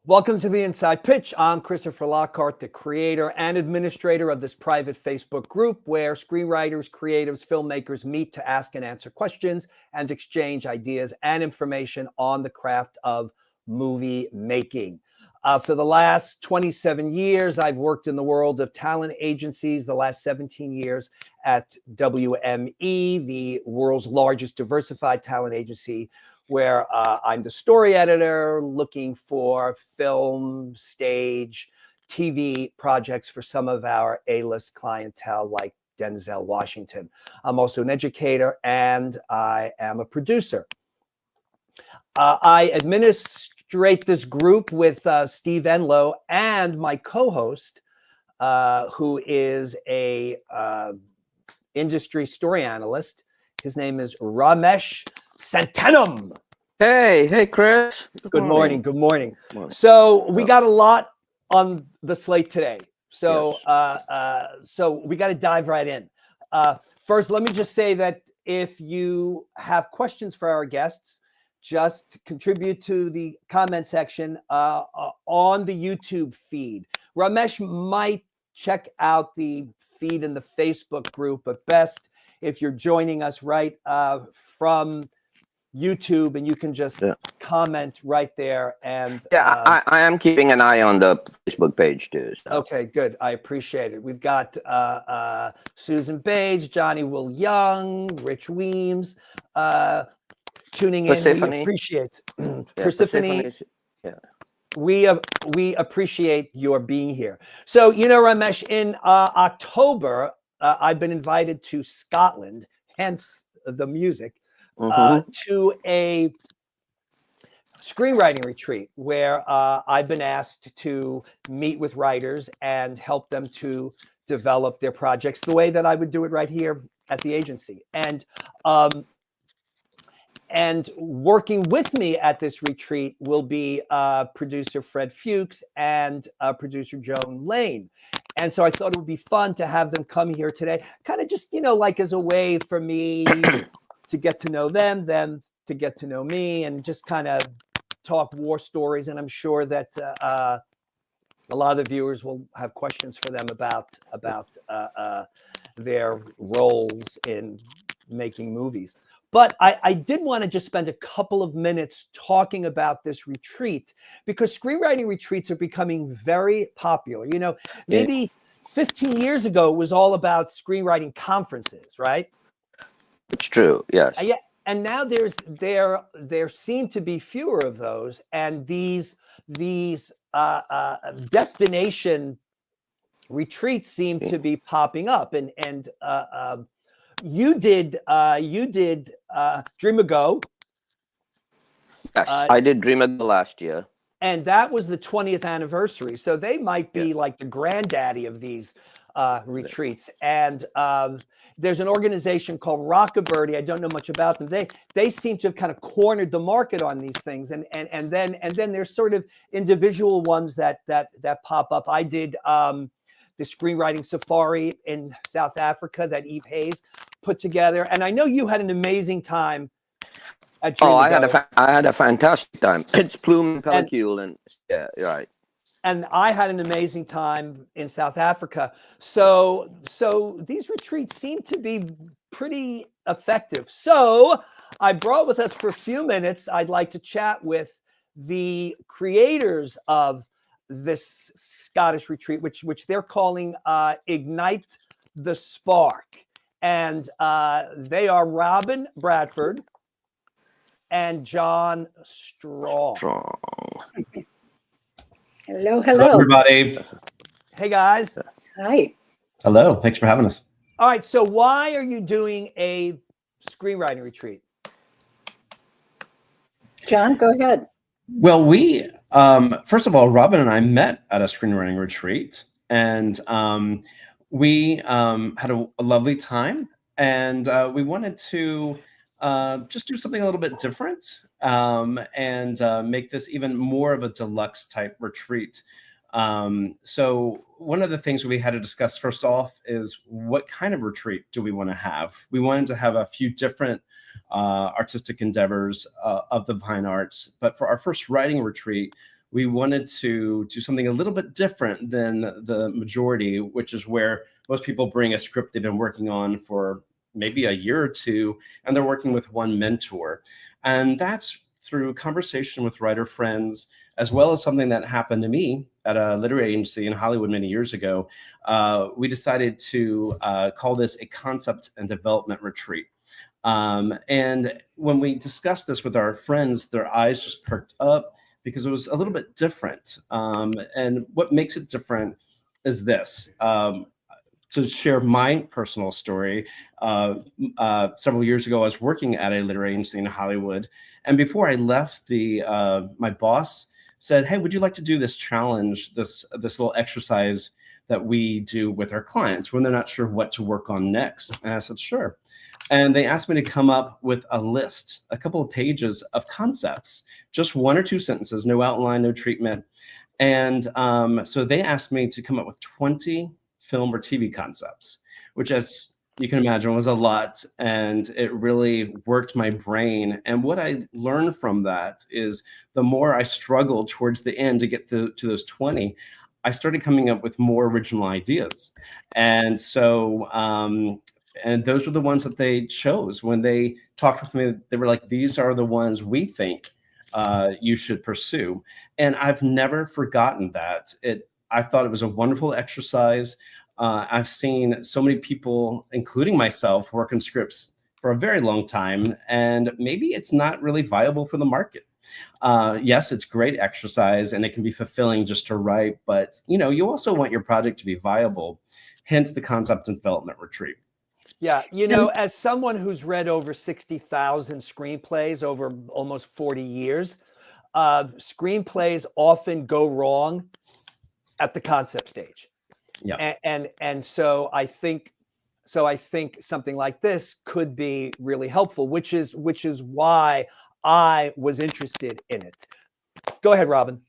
Welcome to the Inside Pitch. I'm Christopher Lockhart, the creator and administrator of this private Facebook group where screenwriters, creatives, filmmakers meet to ask and answer questions and exchange ideas and information on the craft of movie making. For the last 27 years, I've worked in the world of talent agencies, the last 17 years at WME, the world's largest diversified talent agency, where I'm the story editor looking for film, stage, TV projects for some of our A-list clientele like Denzel Washington. I'm also an educator and I am a producer. I administrate this group with Steve Enlow and my co-host, who is a industry story analyst. His name is Ramesh Santanam. Hey, Chris. Good morning. So we got a lot on the slate today. So so we got to dive right in. First, let me just say that if you have questions for our guests, just contribute to the comment section on the YouTube feed. Ramesh might check out the feed in the Facebook group, but best if you're joining us right from YouTube, and you can just comment right there. And I am keeping an eye on the Facebook page too. So. Okay, good. I appreciate it. We've got Susan Bays, Johnny Will Young, Rich Weems tuning in. Persephone. We appreciate Persephone. We appreciate your being here. So, you know, Ramesh, in October, I've been invited to Scotland, hence the music. To a screenwriting retreat where I've been asked to meet with writers and help them to develop their projects the way that I would do it right here at the agency. And working with me at this retreat will be producer Fred Fuchs and producer Joan Lane. And so I thought it would be fun to have them come here today, kind of just, you know, like as a way for me to get to know them to get to know me, and just kind of talk war stories. And I'm sure that a lot of the viewers will have questions for them about their roles in making movies. But I did want to just spend a couple of minutes talking about this retreat, because screenwriting retreats are becoming very popular. You know, maybe 15 years ago, it was all about screenwriting conferences, right? It's true, yes. Yeah, and now there seem to be fewer of those, and these destination retreats seem to be popping up. And you did Dream Ago. Yes, I did Dream Ago last year, and that was the 20th anniversary. So they might be like the granddaddy of these retreats. And there's an organization called Rockabirdie. I don't know much about them. They seem to have kind of cornered the market on these things. And then there's sort of individual ones that pop up. I did the screenwriting safari in South Africa that Eve Hayes put together. And I know you had an amazing time at Dream Ago. I had a fantastic time. It's Plume and Pellicule, and yeah, right. And I had an amazing time in South Africa. So these retreats seem to be pretty effective. So I brought with us for a few minutes, I'd like to chat with the creators of this Scottish retreat, which they're calling Ignite the Spark. And they are Robin Bradford and John Strong. Hello, everybody. Hey, guys. Hi. Hello. Thanks for having us. All right. So why are you doing a screenwriting retreat? John, go ahead. Well, we, first of all, Robin and I met at a screenwriting retreat, and we had a lovely time, and we wanted to just do something a little bit different and make this even more of a deluxe type retreat. So one of the things we had to discuss first off is what kind of retreat do we want to have? We wanted to have a few different artistic endeavors of the fine arts, but for our first writing retreat, we wanted to do something a little bit different than the majority, which is where most people bring a script they've been working on for maybe a year or two, and they're working with one mentor. And that's through conversation with writer friends, as well as something that happened to me at a literary agency in Hollywood many years ago. We decided to call this a concept and development retreat. And when we discussed this with our friends, their eyes just perked up because it was a little bit different. And what makes it different is this. To share my personal story, several years ago, I was working at a literary agency in Hollywood. And before I left, my boss said, "Hey, would you like to do this challenge, this little exercise that we do with our clients when they're not sure what to work on next?" And I said, "Sure." And they asked me to come up with a list, a couple of pages of concepts, just one or two sentences, no outline, no treatment. And so they asked me to come up with 20 film or TV concepts, which, as you can imagine, was a lot. And it really worked my brain. And what I learned from that is the more I struggled towards the end to get to those 20, I started coming up with more original ideas. And so, and those were the ones that they chose. When they talked with me, they were like, "These are the ones we think you should pursue." And I've never forgotten that. I thought it was a wonderful exercise. I've seen so many people, including myself, work on scripts for a very long time, and maybe it's not really viable for the market. Yes, it's great exercise and it can be fulfilling just to write, but you also want your project to be viable, hence the concept and development retreat. Yeah, as someone who's read over 60,000 screenplays over almost 40 years, screenplays often go wrong at the concept stage. Yeah. And so I think something like this could be really helpful, which is why I was interested in it. Go ahead, Robin.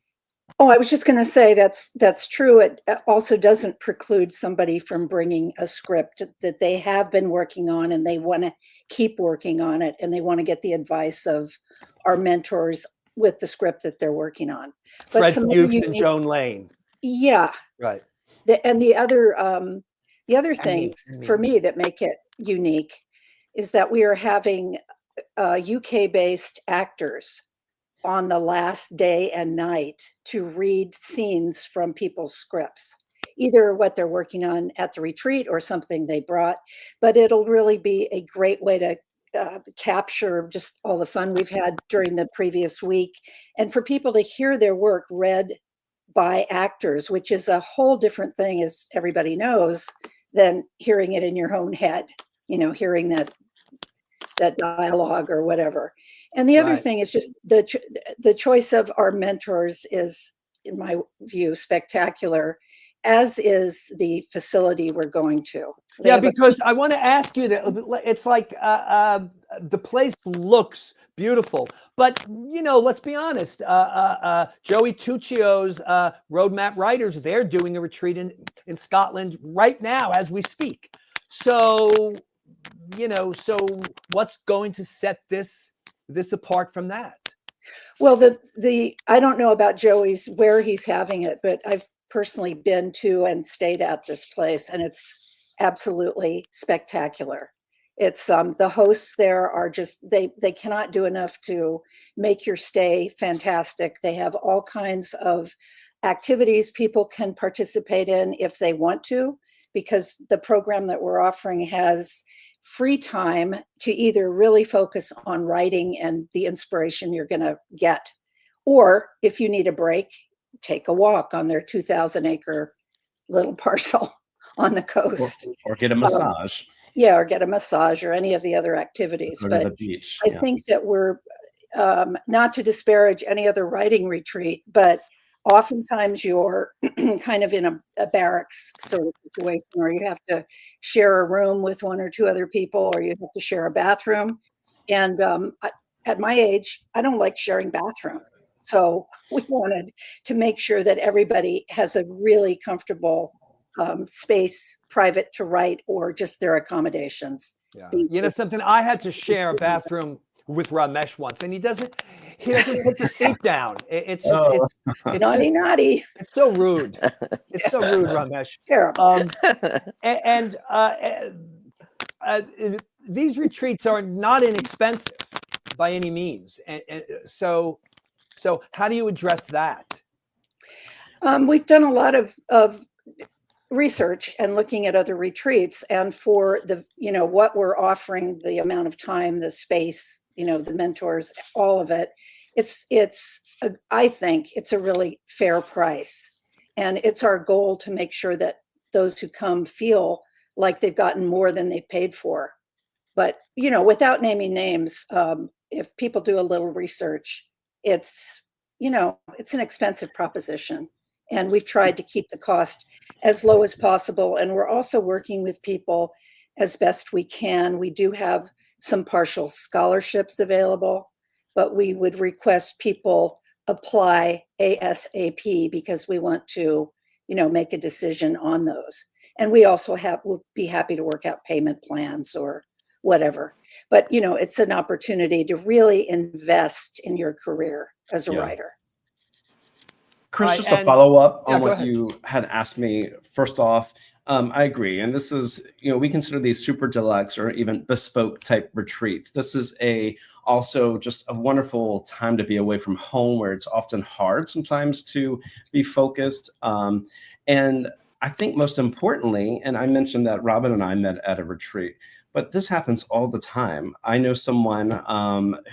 Oh, I was just going to say that's true. It also doesn't preclude somebody from bringing a script that they have been working on and they want to keep working on it, and they want to get the advice of our mentors with the script that they're working on. Fred Fuchs and Joan Lane. Yeah. Right. The other things for me that make it unique is that we are having UK-based actors on the last day and night to read scenes from people's scripts, either what they're working on at the retreat or something they brought. But it'll really be a great way to capture just all the fun we've had during the previous week, and for people to hear their work read by actors, which is a whole different thing, as everybody knows, than hearing it in your own head, hearing that dialogue or whatever. And the other thing is just the choice of our mentors is, in my view, spectacular, as is the facility we're going to. Yeah, because I want to ask you that it's like the place looks beautiful, but let's be honest. Joey Tuccio's Roadmap Writers, they're doing a retreat in Scotland right now as we speak. So so what's going to set this apart from that? Well, I don't know about Joey's, where he's having it, but I've personally been to and stayed at this place, and it's absolutely spectacular. It's the hosts there are just they cannot do enough to make your stay fantastic. They have all kinds of activities people can participate in if they want to, because the program that we're offering has free time to either really focus on writing and the inspiration you're going to get, or if you need a break, take a walk on their 2,000-acre little parcel on the coast, or get a massage. Or get a massage, or any of the other activities. Or but the beach. I think that we're not to disparage any other writing retreat, but oftentimes you're kind of in a barracks sort of situation where you have to share a room with one or two other people, or you have to share a bathroom. And at my age, I don't like sharing bathroom. So we wanted to make sure that everybody has a really comfortable space, private to write, or just their accommodations. Yeah. Something, I had to share a bathroom with Ramesh once, and he doesn't put the seat down. It's just Oh. it's Naughty, just, naughty. it's so rude. It's so rude, Ramesh. Terrible. These retreats are not inexpensive by any means, and so how do you address that? We've done a lot of research and looking at other retreats, and for the, what we're offering, the amount of time, the space, the mentors, all of it, I think it's a really fair price. And it's our goal to make sure that those who come feel like they've gotten more than they've paid for. But, without naming names, if people do a little research, it's an expensive proposition. And we've tried to keep the cost as low as possible. And we're also working with people as best we can. We do have some partial scholarships available, but we would request people apply ASAP because we want to, make a decision on those. And we also will be happy to work out payment plans or whatever. But, it's an opportunity to really invest in your career as a writer. Chris, just to follow up on what you had asked me, first off, I agree. And this is, we consider these super deluxe or even bespoke type retreats. This is also just a wonderful time to be away from home, where it's often hard sometimes to be focused. And I think most importantly, and I mentioned that Robin and I met at a retreat, but this happens all the time. I know someone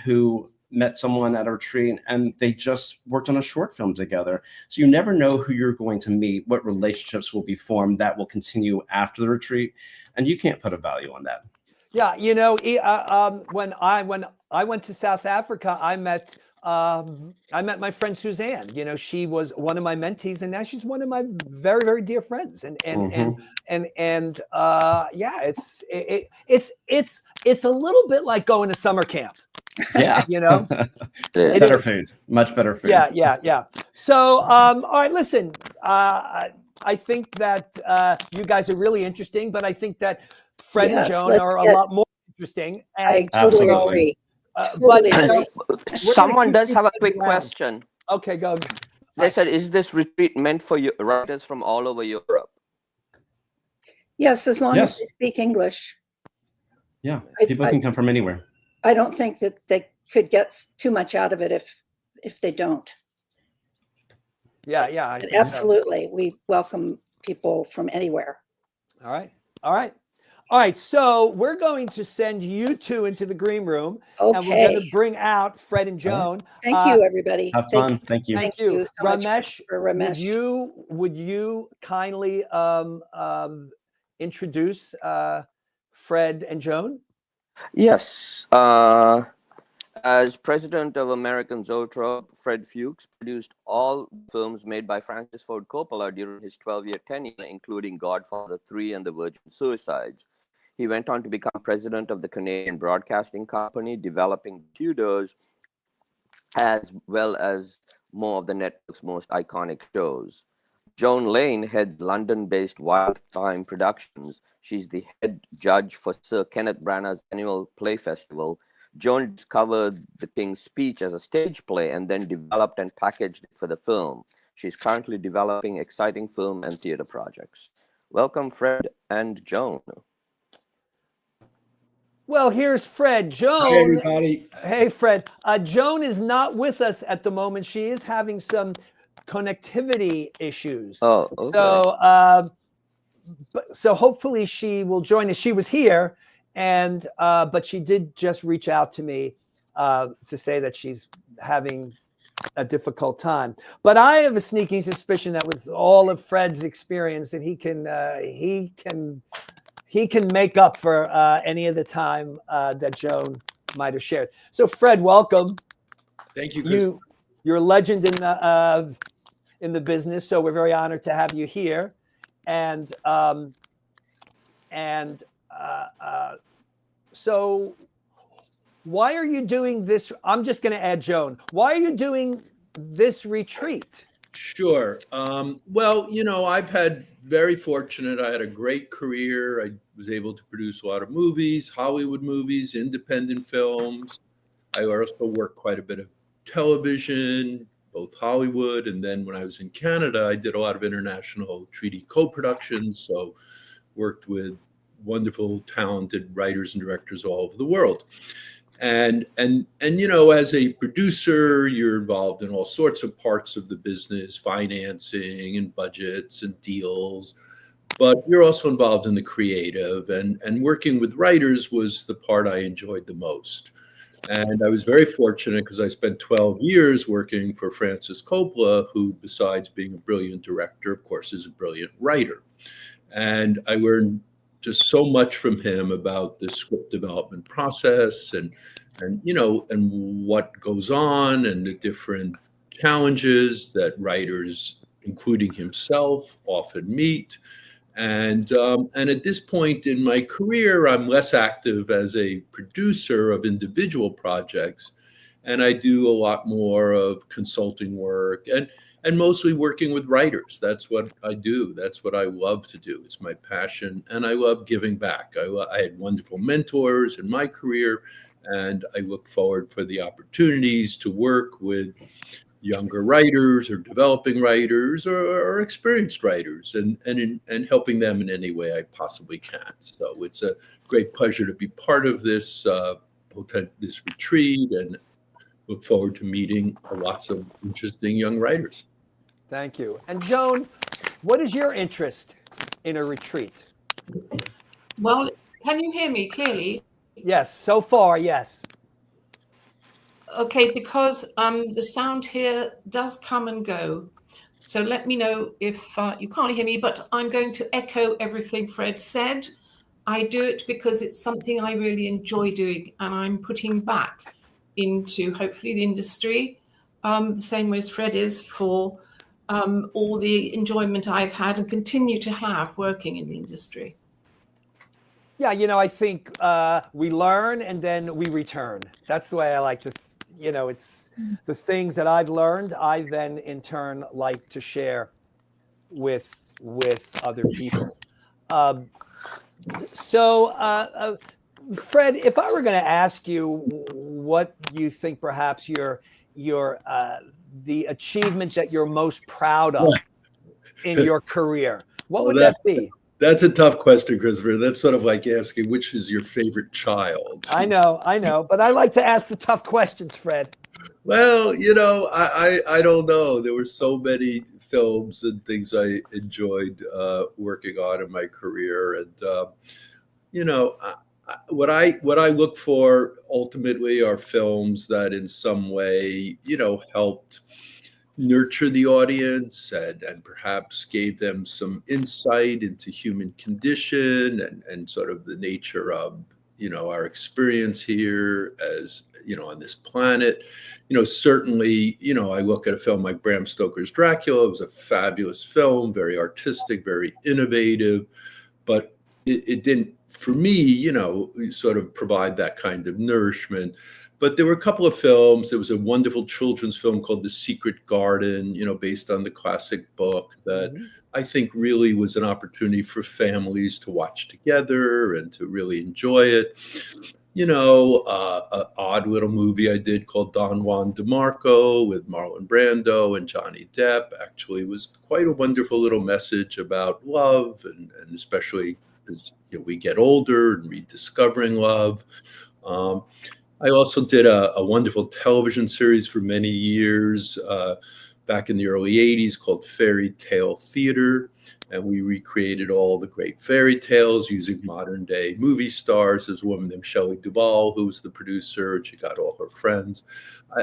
who met someone at a retreat and they just worked on a short film together. So you never know who you're going to meet, what relationships will be formed that will continue after the retreat. And you can't put a value on that. Yeah. When I went to South Africa, I met my friend Suzanne. She was one of my mentees, and now she's one of my very, very dear friends. And it's a little bit like going to summer camp. Yeah. Better food, much better food. Yeah. So, all right, listen, I think that you guys are really interesting, but I think that Fred and Joan are a lot more interesting. And I totally agree. Someone does have a quick question. Okay, go. They said, is this retreat meant for writers from all over Europe? Yes, as long as they speak English. Yeah, people can come from anywhere. I don't think that they could get too much out of it if they don't. Yeah. Absolutely. We welcome people from anywhere. All right. So we're going to send you two into the green room, and we're going to bring out Fred and Joan. Thank you, everybody. Have fun. Thank you. Thank you so much, Ramesh. Would you kindly introduce Fred and Joan? Yes. As president of American Zoetrope, Fred Fuchs produced all films made by Francis Ford Coppola during his 12-year tenure, including Godfather 3 and The Virgin Suicides. He went on to become president of the Canadian Broadcasting Company, developing Tudors, as well as more of the network's most iconic shows. Joan Lane heads London-based Wild Time Productions. She's the head judge for Sir Kenneth Branagh's annual play festival. Joan discovered The King's Speech as a stage play and then developed and packaged it for the film. She's currently developing exciting film and theater projects. Welcome, Fred and Joan. Well, here's Fred. Joan. Hi, everybody. Hey, Fred. Joan is not with us at the moment. She is having some connectivity issues. Oh, okay. So hopefully she will join us. She was here, and but she did just reach out to me to say that she's having a difficult time. But I have a sneaking suspicion that with all of Fred's experience, that he can make up for any of the time that Joan might have shared. So Fred, welcome. Thank you, Chris. You're a legend in the business, so we're very honored to have you here. And so why are you doing this? I'm just going to add Joan. Why are you doing this retreat? Sure. Well, I've had very fortunate. I had a great career. I was able to produce a lot of movies, Hollywood movies, independent films. I also worked quite a bit of television, both Hollywood, and then when I was in Canada, I did a lot of international treaty co-productions. So worked with wonderful, talented writers and directors all over the world. And you know, as a producer, you're involved in all sorts of parts of the business, financing and budgets and deals, but you're also involved in the creative, and working with writers was the part I enjoyed the most. And I was very fortunate because I spent 12 years working for Francis Coppola, who, besides being a brilliant director, of course, is a brilliant writer. And I learned just so much from him about the script development process and you know, and what goes on and the different challenges that writers, including himself, often meet. And at this point in my career, I'm less active as a producer of individual projects, and I do a lot more of consulting work and mostly working with writers. That's what I do. That's what I love to do. It's my passion, and I love giving back. I had wonderful mentors in my career, and I look forward for the opportunities to work with younger writers or developing writers or experienced writers and helping them in any way I possibly can. So it's a great pleasure to be part of this this retreat, and look forward to meeting lots of interesting young writers. Thank you. And Joan, what is your interest in a retreat? Well, can you hear me clearly? Yes, so far, yes. Okay, because the sound here does come and go. So let me know if you can't hear me, but I'm going to echo everything Fred said. I do it because it's something I really enjoy doing, and I'm putting back into hopefully the industry, the same way as Fred is, for all the enjoyment I've had and continue to have working in the industry. Yeah, you know, I think we learn and then we return. That's the way I like to, you know, it's the things that I've learned, I then in turn like to share with other people. So, Fred, if I were going to ask you what you think perhaps the achievement that you're most proud of in your career, what would that be? That's a tough question, Christopher. That's sort of like asking which is your favorite child. I know, but I like to ask the tough questions, Fred. Well, you know, I don't know. There were so many films and things I enjoyed working on in my career, and you know, what I look for ultimately are films that in some way, you know, helped nurture the audience and perhaps gave them some insight into human condition and sort of the nature of, you know, our experience here as, you know, on this planet. You know, certainly, you know, I look at a film like Bram Stoker's Dracula. It was a fabulous film, very artistic, very innovative, but it didn't, for me, you know, sort of provide that kind of nourishment. But there were a couple of films. There was a wonderful children's film called The Secret Garden, you know, based on the classic book that I think really was an opportunity for families to watch together and to really enjoy it. You know, an odd little movie I did called Don Juan DeMarco with Marlon Brando and Johnny Depp actually was quite a wonderful little message about love and especially as, you know, we get older and rediscovering love. I also did a wonderful television series for many years back in the early 80s called Fairy Tale Theater. And we recreated all the great fairy tales using modern day movie stars. There's a woman named Shelley Duvall, who was the producer, and she got all her friends.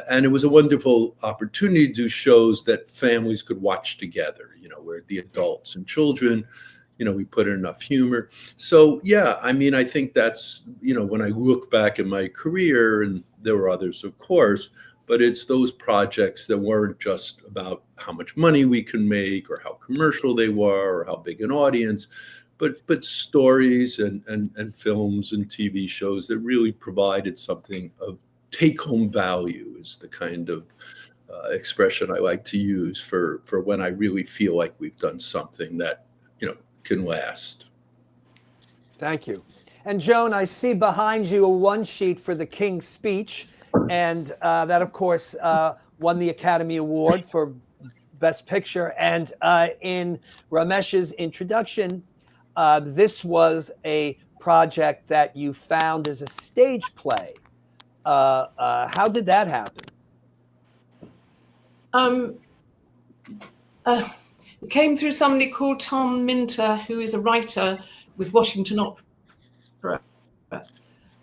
And it was a wonderful opportunity to do shows that families could watch together, you know, where the adults and children, you know, we put in enough humor. So, yeah, I mean, I think that's, you know, when I look back at my career, and there were others, of course, but it's those projects that weren't just about how much money we can make or how commercial they were or how big an audience, but stories and films and TV shows that really provided something of take-home value is the kind of expression I like to use for when I really feel like we've done something that, you know, can last. Thank you. And Joan, I see behind you a one sheet for the King's Speech, and that, of course, won the Academy Award for Best Picture. And in Ramesh's introduction, this was a project that you found as a stage play. How did that happen? It came through somebody called Tom Minter, who is a writer with Washington Opera,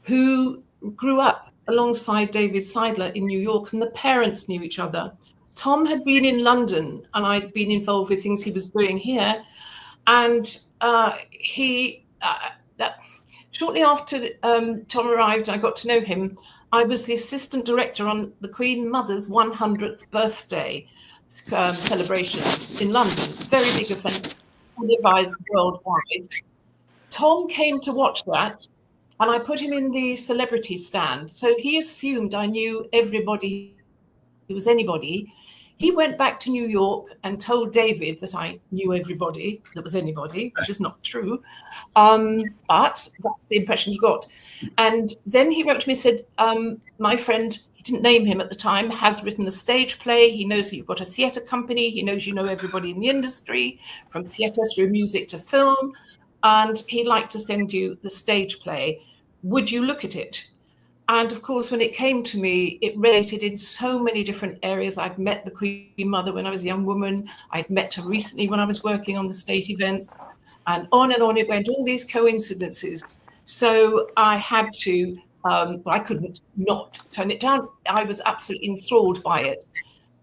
who grew up alongside David Seidler in New York, and the parents knew each other. Tom had been in London, and I'd been involved with things he was doing here. And shortly after Tom arrived, I got to know him. I was the assistant director on the Queen Mother's 100th birthday celebrations in London. Very big event, televised worldwide. Tom came to watch that, and I put him in the celebrity stand. So he assumed I knew everybody who was anybody. He went back to New York and told David that I knew everybody that was anybody, which is not true. But that's the impression he got. And then he wrote to me and said, my friend, he didn't name him at the time, has written a stage play. He knows that you've got a theatre company. He knows you know everybody in the industry, from theatre through music to film. And he'd like to send you the stage play. Would you look at it? And of course, when it came to me, it related in so many different areas. I'd met the Queen Mother when I was a young woman. I'd met her recently when I was working on the state events, and on it went, all these coincidences. So I had to, I couldn't not turn it down. I was absolutely enthralled by it.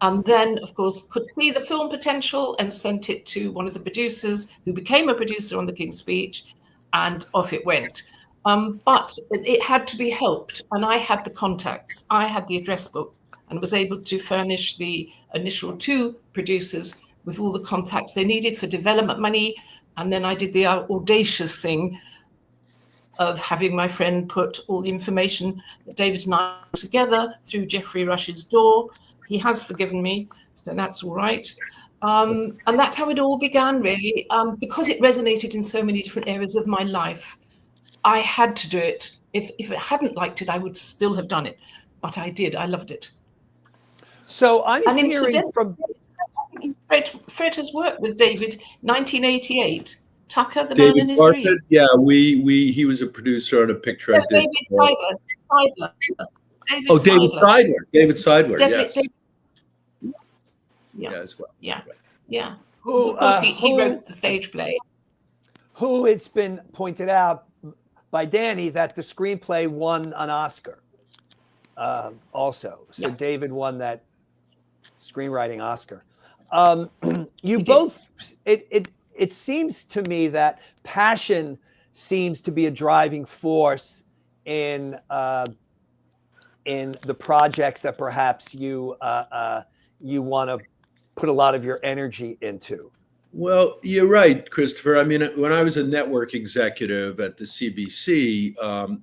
And then, of course, could see the film potential and sent it to one of the producers who became a producer on The King's Speech, and off it went. But it had to be helped, and I had the contacts. I had the address book and was able to furnish the initial 2 producers with all the contacts they needed for development money. And then I did the audacious thing of having my friend put all the information that David and I put together through Geoffrey Rush's door. He has forgiven me, so that's all right. And that's how it all began, really, because it resonated in so many different areas of my life. I had to do it. If I hadn't liked it, I would still have done it. But I did. I loved it. So I'm hearing from... Fred has worked with David 1988. Tucker, the David Man in His Bartlett, Dream. yeah, he was a producer on a picture I did. David Seidler. David Seidler. David Seidler, yes. Yeah, as well. Yeah. Who, of course, he wrote the stage play. Who, it's been pointed out by Danny that the screenplay won an Oscar also. So David won that screenwriting Oscar. You both, it seems to me that passion seems to be a driving force in the projects that perhaps you want to put a lot of your energy into. Well, you're right, Christopher. I mean, when I was a network executive at the CBC,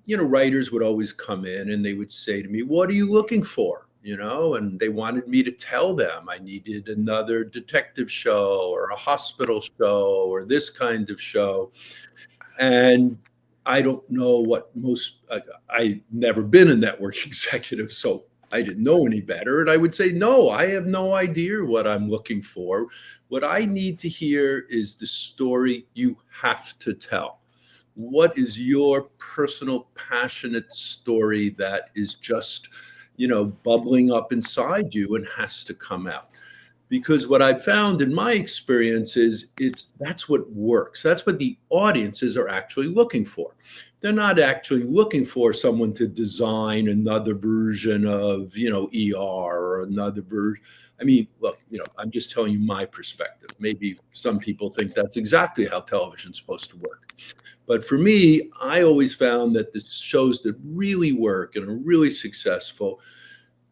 writers would always come in and they would say to me, "What are you looking for?" And they wanted me to tell them I needed another detective show or a hospital show or this kind of show. And I don't know what I've never been a network executive, so I didn't know any better. And I would say, no, I have no idea what I'm looking for. What I need to hear is the story you have to tell. What is your personal, passionate story that is just, bubbling up inside you and has to come out? Because what I've found in my experience is that's what works. That's what the audiences are actually looking for. They're not actually looking for someone to design another version of, ER or another version. I mean, look, I'm just telling you my perspective. Maybe some people think that's exactly how television's supposed to work. But for me, I always found that the shows that really work and are really successful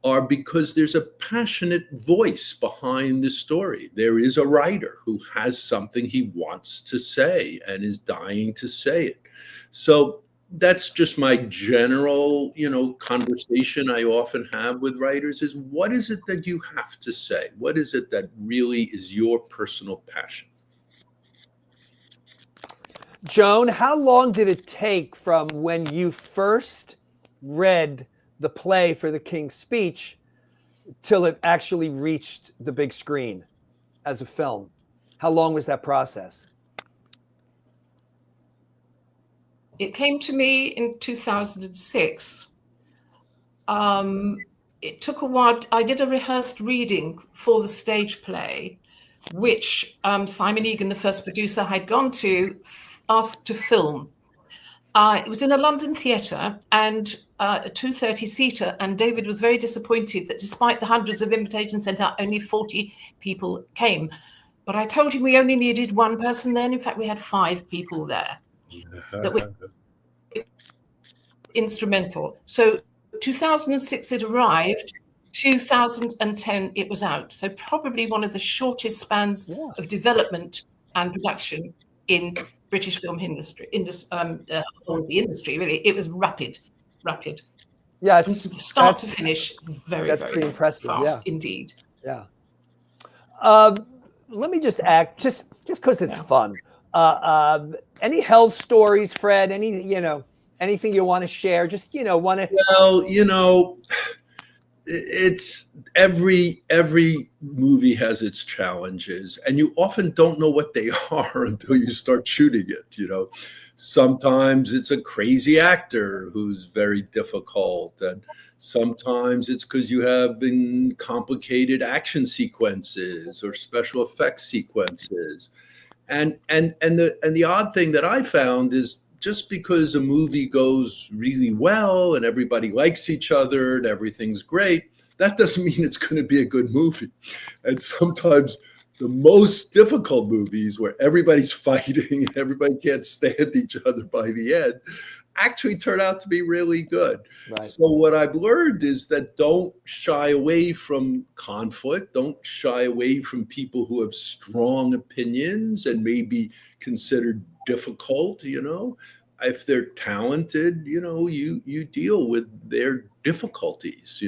are because there's a passionate voice behind the story. There is a writer who has something he wants to say and is dying to say it. So that's just my general, conversation I often have with writers is, what is it that you have to say? What is it that really is your personal passion? Joan, how long did it take from when you first read the play for The King's Speech till it actually reached the big screen as a film? How long was that process? It came to me in 2006. It took a while. I did a rehearsed reading for the stage play, which Simon Egan, the first producer, had gone to ask to film. It was in a London theatre and a 230-seater, and David was very disappointed that despite the hundreds of invitations sent out, only 40 people came. But I told him we only needed one person then. In fact, we had 5 people there that were instrumental. So 2006 it arrived, 2010 it was out. So probably one of the shortest spans of development and production in British film industry, or the industry, really. It was rapid. Yeah, from start to finish, very pretty impressive, fast indeed. Yeah. Let me just act just because it's fun. Any health stories, Fred? Anything you want to share? Just want to. Well, it's every movie has its challenges, and you often don't know what they are until you start shooting it. Sometimes it's a crazy actor who's very difficult, and sometimes it's because you have complicated action sequences or special effects sequences, and the odd thing that I found is, just because a movie goes really well and everybody likes each other and everything's great, that doesn't mean it's going to be a good movie. And sometimes the most difficult movies, where everybody's fighting and everybody can't stand each other by the end, actually turn out to be really good. Right. So what I've learned is that don't shy away from conflict. Don't shy away from people who have strong opinions and may be considered difficult. If they're talented, you deal with their difficulties,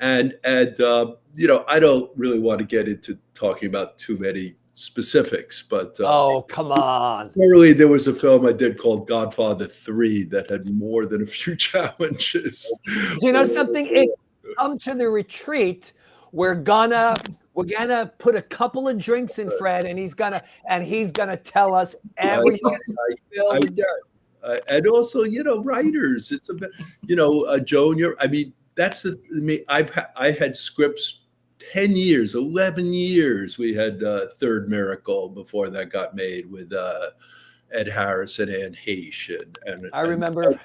and I don't really want to get into talking about too many specifics, but oh, come on. Clearly, there was a film I did called Godfather 3 that had more than a few challenges. You know something? Come to the retreat. We're gonna put a couple of drinks in Fred, and he's gonna tell us everything. And also, writers. It's a bit, Joan. I had scripts 10 years, 11 years. We had Third Miracle before that got made with Ed Harris and Anne Heche. And I remember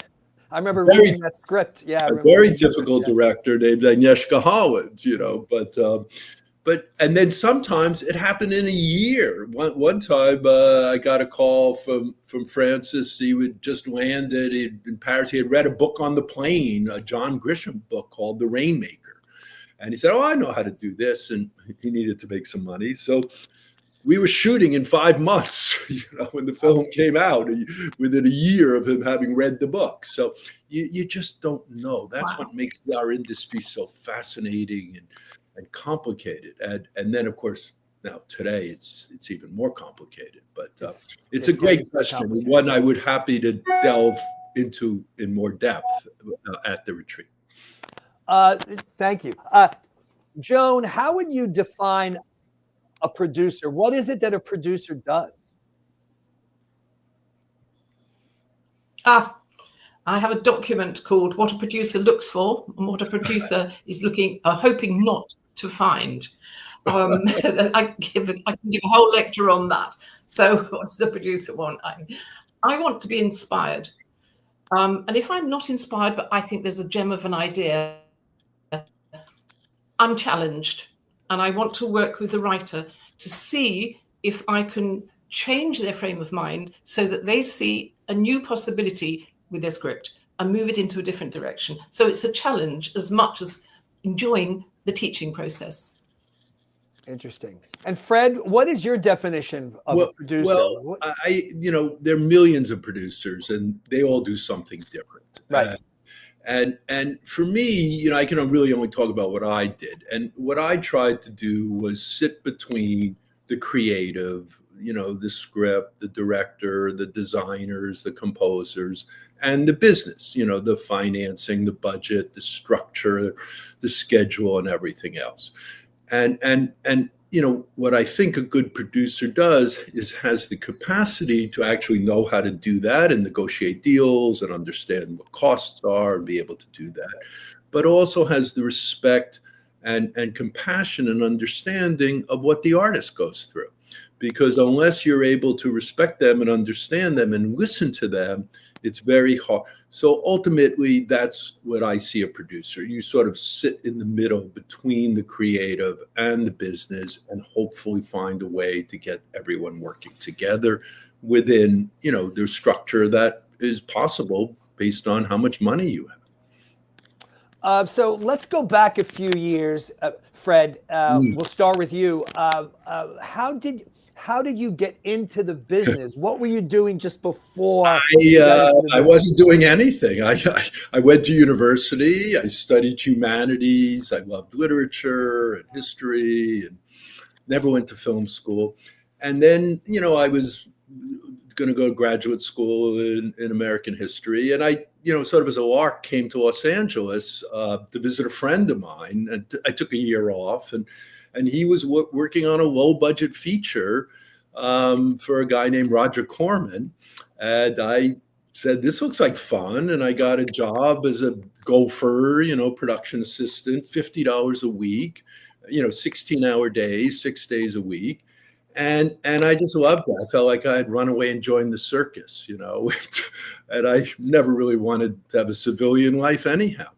reading that script. Yeah, a very difficult director named Agnieszka Holland. But and then sometimes it happened in a year. One time I got a call from Francis. He had just landed in Paris. He had read a book on the plane, a John Grisham book called The Rainmaker. And he said, I know how to do this. And he needed to make some money. So we were shooting in 5 months, when the film came out, within a year of him having read the book. So you just don't know. That's what makes our industry so fascinating and complicated. And then, of course, now today it's even more complicated. But it's a great question, one I would happy to delve into in more depth at the retreat. Thank you. Joan, how would you define a producer? What is it that a producer does? I have a document called What a Producer Looks For and What a Producer is hoping not to find. I can give a whole lecture on that. So what does the producer want? I want to be inspired. And if I'm not inspired, but I think there's a gem of an idea, I'm challenged. And I want to work with the writer to see if I can change their frame of mind so that they see a new possibility with their script and move it into a different direction. So it's a challenge as much as enjoying the teaching process. Interesting. And Fred, what is your definition of a producer? Well, there are millions of producers and they all do something different. Right. And for me, I can really only talk about what I did. And what I tried to do was sit between the creative, the script, the director, the designers, the composers, and the business, the financing, the budget, the structure, the schedule, and everything else. And what I think a good producer does is has the capacity to actually know how to do that and negotiate deals and understand what costs are and be able to do that, but also has the respect and compassion and understanding of what the artist goes through. Because unless you're able to respect them and understand them and listen to them, it's very hard. So ultimately, that's what I see a producer. You sort of sit in the middle between the creative and the business and hopefully find a way to get everyone working together within, their structure that is possible based on how much money you have. So let's go back a few years, Fred. We'll start with you. How did you get into the business? What were you doing just before? I wasn't doing anything. I went to university. I studied humanities. I loved literature and history, and never went to film school. And then, I was going to go to graduate school in American history. And I, sort of as a lark, came to Los Angeles to visit a friend of mine. And I took a year off, and he was working on a low budget feature for a guy named Roger Corman. And I said, this looks like fun. And I got a job as a gopher, production assistant, $50 a week, 16-hour days, 6 days a week. And I just loved it. I felt like I had run away and joined the circus, and I never really wanted to have a civilian life anyhow.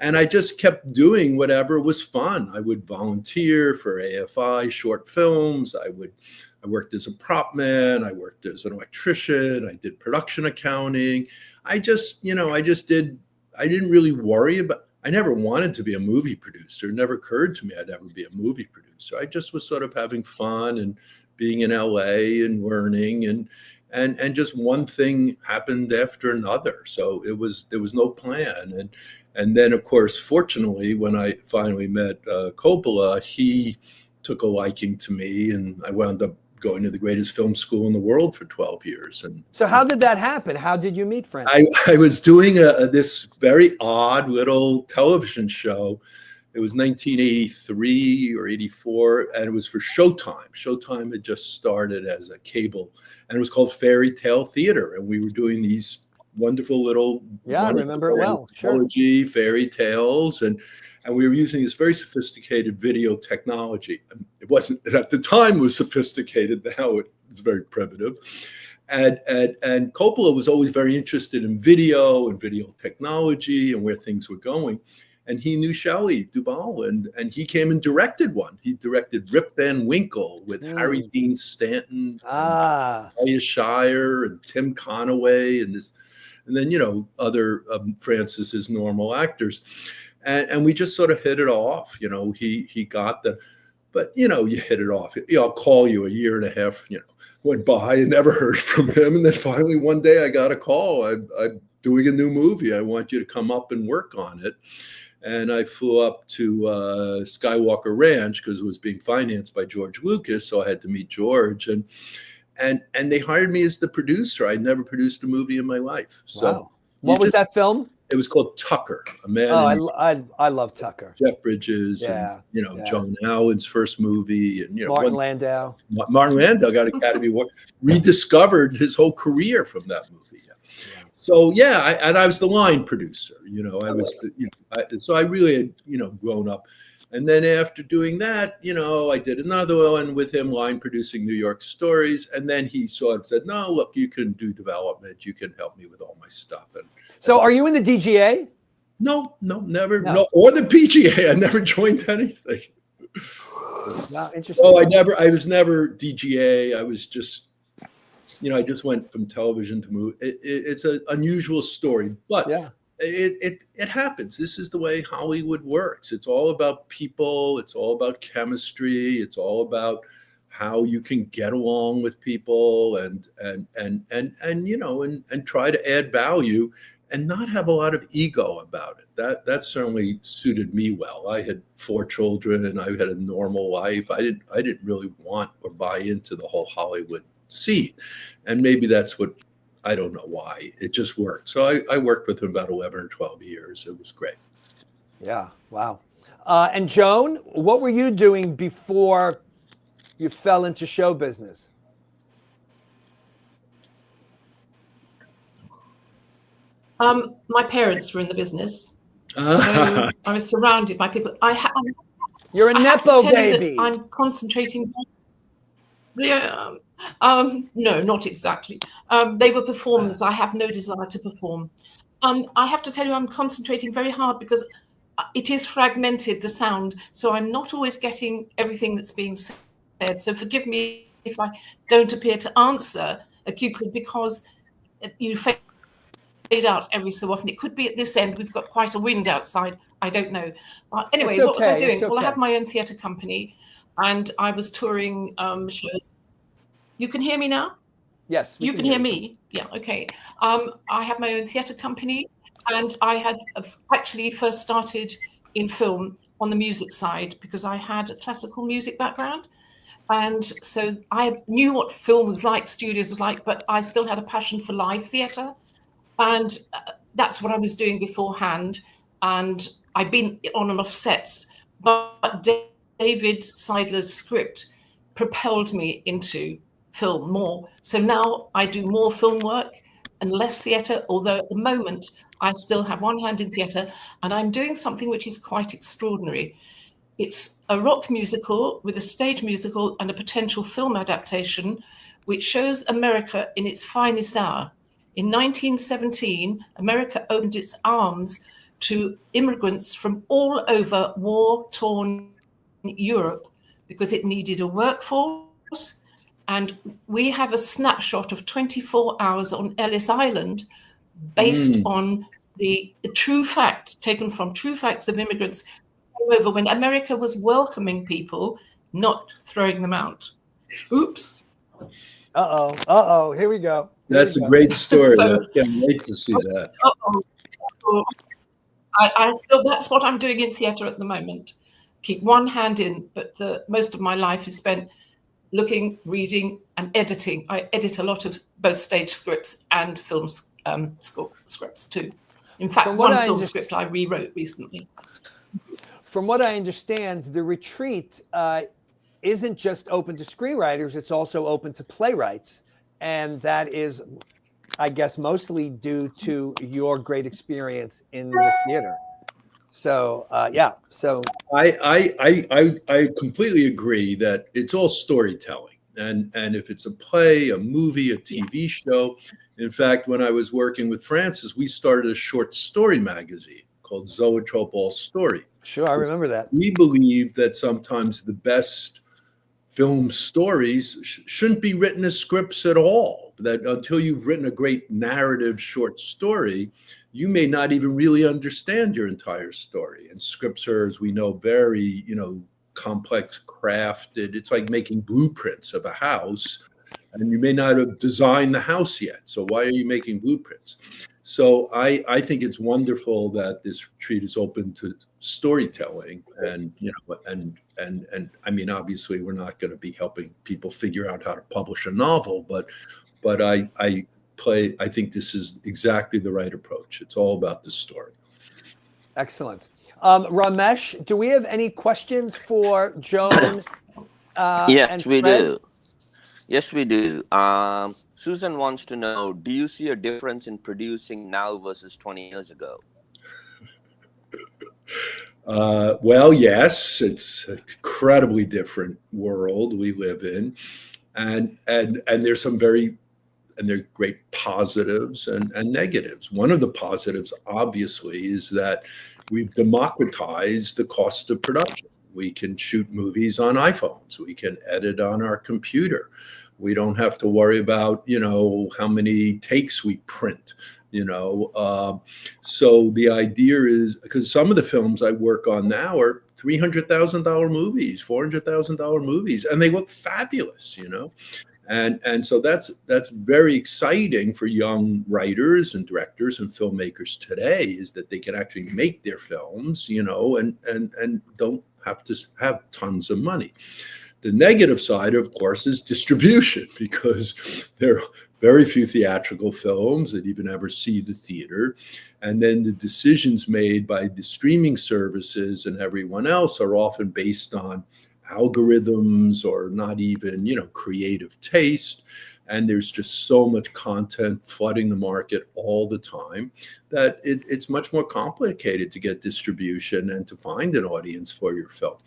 And I just kept doing whatever was fun. I would volunteer for AFI short films. I worked as a prop man. I worked as an electrician. I did production accounting. I didn't really worry about, I never wanted to be a movie producer. It never occurred to me I'd ever be a movie producer. I just was sort of having fun and being in LA and learning, and just one thing happened after another. So there was no plan. And then, of course, fortunately, when I finally met Coppola, he took a liking to me, and I wound up going to the greatest film school in the world for 12 years. And so how did that happen? How did you meet Francis? I was doing this very odd little television show. It was 1983 or 84, and it was for Showtime. Showtime had just started as a cable, and it was called Fairy Tale Theater. And we were doing these wonderful little, I remember it well, fairy tales, and we were using this very sophisticated video technology. It wasn't at the time, it was sophisticated. Now it's very primitive. And Coppola was always very interested in video and video technology and where things were going. And he knew Shelley Duvall, and he came and directed one. He directed Rip Van Winkle with Harry Dean Stanton, Talia Shire, and Tim Conaway, and then other Francis's normal actors, and we just sort of hit it off. He got the, but you hit it off. I'll call you a year and a half. Went by and never heard from him, and then finally one day I got a call. I'm doing a new movie. I want you to come up and work on it. And I flew up to Skywalker Ranch because it was being financed by George Lucas. So I had to meet George, and they hired me as the producer. I'd never produced a movie in my life. So wow. What was that film? It was called Tucker, a man. I love Tucker. Jeff Bridges, and Joan Allen's first movie, and Martin Landau. Martin Landau got Academy Award. Rediscovered his whole career from that movie. So I was the line producer. So I really had grown up. And then after doing that, I did another one with him, line producing New York Stories. And then he sort of said, no, look, you can do development. You can help me with all my stuff. So are you in the DGA? No, never. No, or the PGA. I never joined anything. Wow, interesting. I was never DGA. I was just, I just went from television to movie. It's an unusual story, but it happens. This is the way Hollywood works. It's all about people. It's all about chemistry. It's all about how you can get along with people and try to add value and not have a lot of ego about it. That certainly suited me well. I had 4 children. I had a normal life. I didn't really want or buy into the whole Hollywood scene. And maybe that's what, I don't know why, it just worked. So I worked with him about 11 or 12 years. It was great. Yeah, wow. And Joan, what were you doing before you fell into show business? My parents were in the business, so I was surrounded by people. You're a nepo baby. I'm concentrating. Yeah, no, not exactly. They were performers. I have no desire to perform. I have to tell you, I'm concentrating very hard because it is fragmented, the sound, so I'm not always getting everything that's being said. So forgive me if I don't appear to answer acutely because you fade out every so often. It could be at this end. We've got quite a wind outside. I don't know. Anyway, okay, what was I doing? okay. Well, I have my own theatre company, and I was touring shows. You can hear me now? Yes. You can hear me? Yeah, okay. I have my own theatre company, and I had actually first started in film on the music side because I had a classical music background. And so I knew what film was like, studios was like, but I still had a passion for live theatre. And that's what I was doing beforehand. And I've been on and off sets. But David Seidler's script propelled me into film more. So now I do more film work and less theatre, although at the moment I still have one hand in theatre. And I'm doing something which is quite extraordinary. It's a rock musical with a stage musical and a potential film adaptation, which shows America in its finest hour. In 1917, America opened its arms to immigrants from all over war-torn Europe because it needed a workforce. And we have a snapshot of 24 hours on Ellis Island based on the true facts, taken from true facts of immigrants over when America was welcoming people, not throwing them out. Oops. Uh-oh. Here we go. That's a great story. I can't wait to see that. I still, that's what I'm doing in theatre at the moment. Keep one hand in, but most of my life is spent looking, reading, and editing. I edit a lot of both stage scripts and film scripts too. In fact, one film script I rewrote recently. From what I understand, the retreat isn't just open to screenwriters, it's also open to playwrights. And that is, I guess, mostly due to your great experience in the theater. So, yeah. So I completely agree that it's all storytelling. And if it's a play, a movie, a TV show. In fact, when I was working with Francis, we started a short story magazine called Zoetrope All Story. Sure, I remember that. We believe that sometimes the best film stories shouldn't be written as scripts at all. That until you've written a great narrative short story, you may not even really understand your entire story. And scripts are, as we know, very, complex, crafted. It's like making blueprints of a house, and you may not have designed the house yet. So why are you making blueprints? So I think it's wonderful that this retreat is open to storytelling, and I mean, obviously we're not going to be helping people figure out how to publish a novel, but I think this is exactly the right approach. It's all about the story. Excellent. Ramesh, do we have any questions for Joan? Yes, we do. Yes, we do. Susan wants to know, do you see a difference in producing now versus 20 years ago? Well, yes, it's an incredibly different world we live in. And there's some there are great positives and negatives. One of the positives, obviously, is that we've democratized the cost of production. We can shoot movies on iPhones. We can edit on our computer. We don't have to worry about, how many takes we print, So the idea is, because some of the films I work on now are $300,000 movies, $400,000 movies, and they look fabulous, And so that's very exciting for young writers and directors and filmmakers today, is that they can actually make their films, and don't have to have tons of money. The negative side, of course, is distribution, because there are very few theatrical films that even ever see the theater. And then the decisions made by the streaming services and everyone else are often based on algorithms or not even, creative taste. And there's just so much content flooding the market all the time that it's much more complicated to get distribution and to find an audience for your film.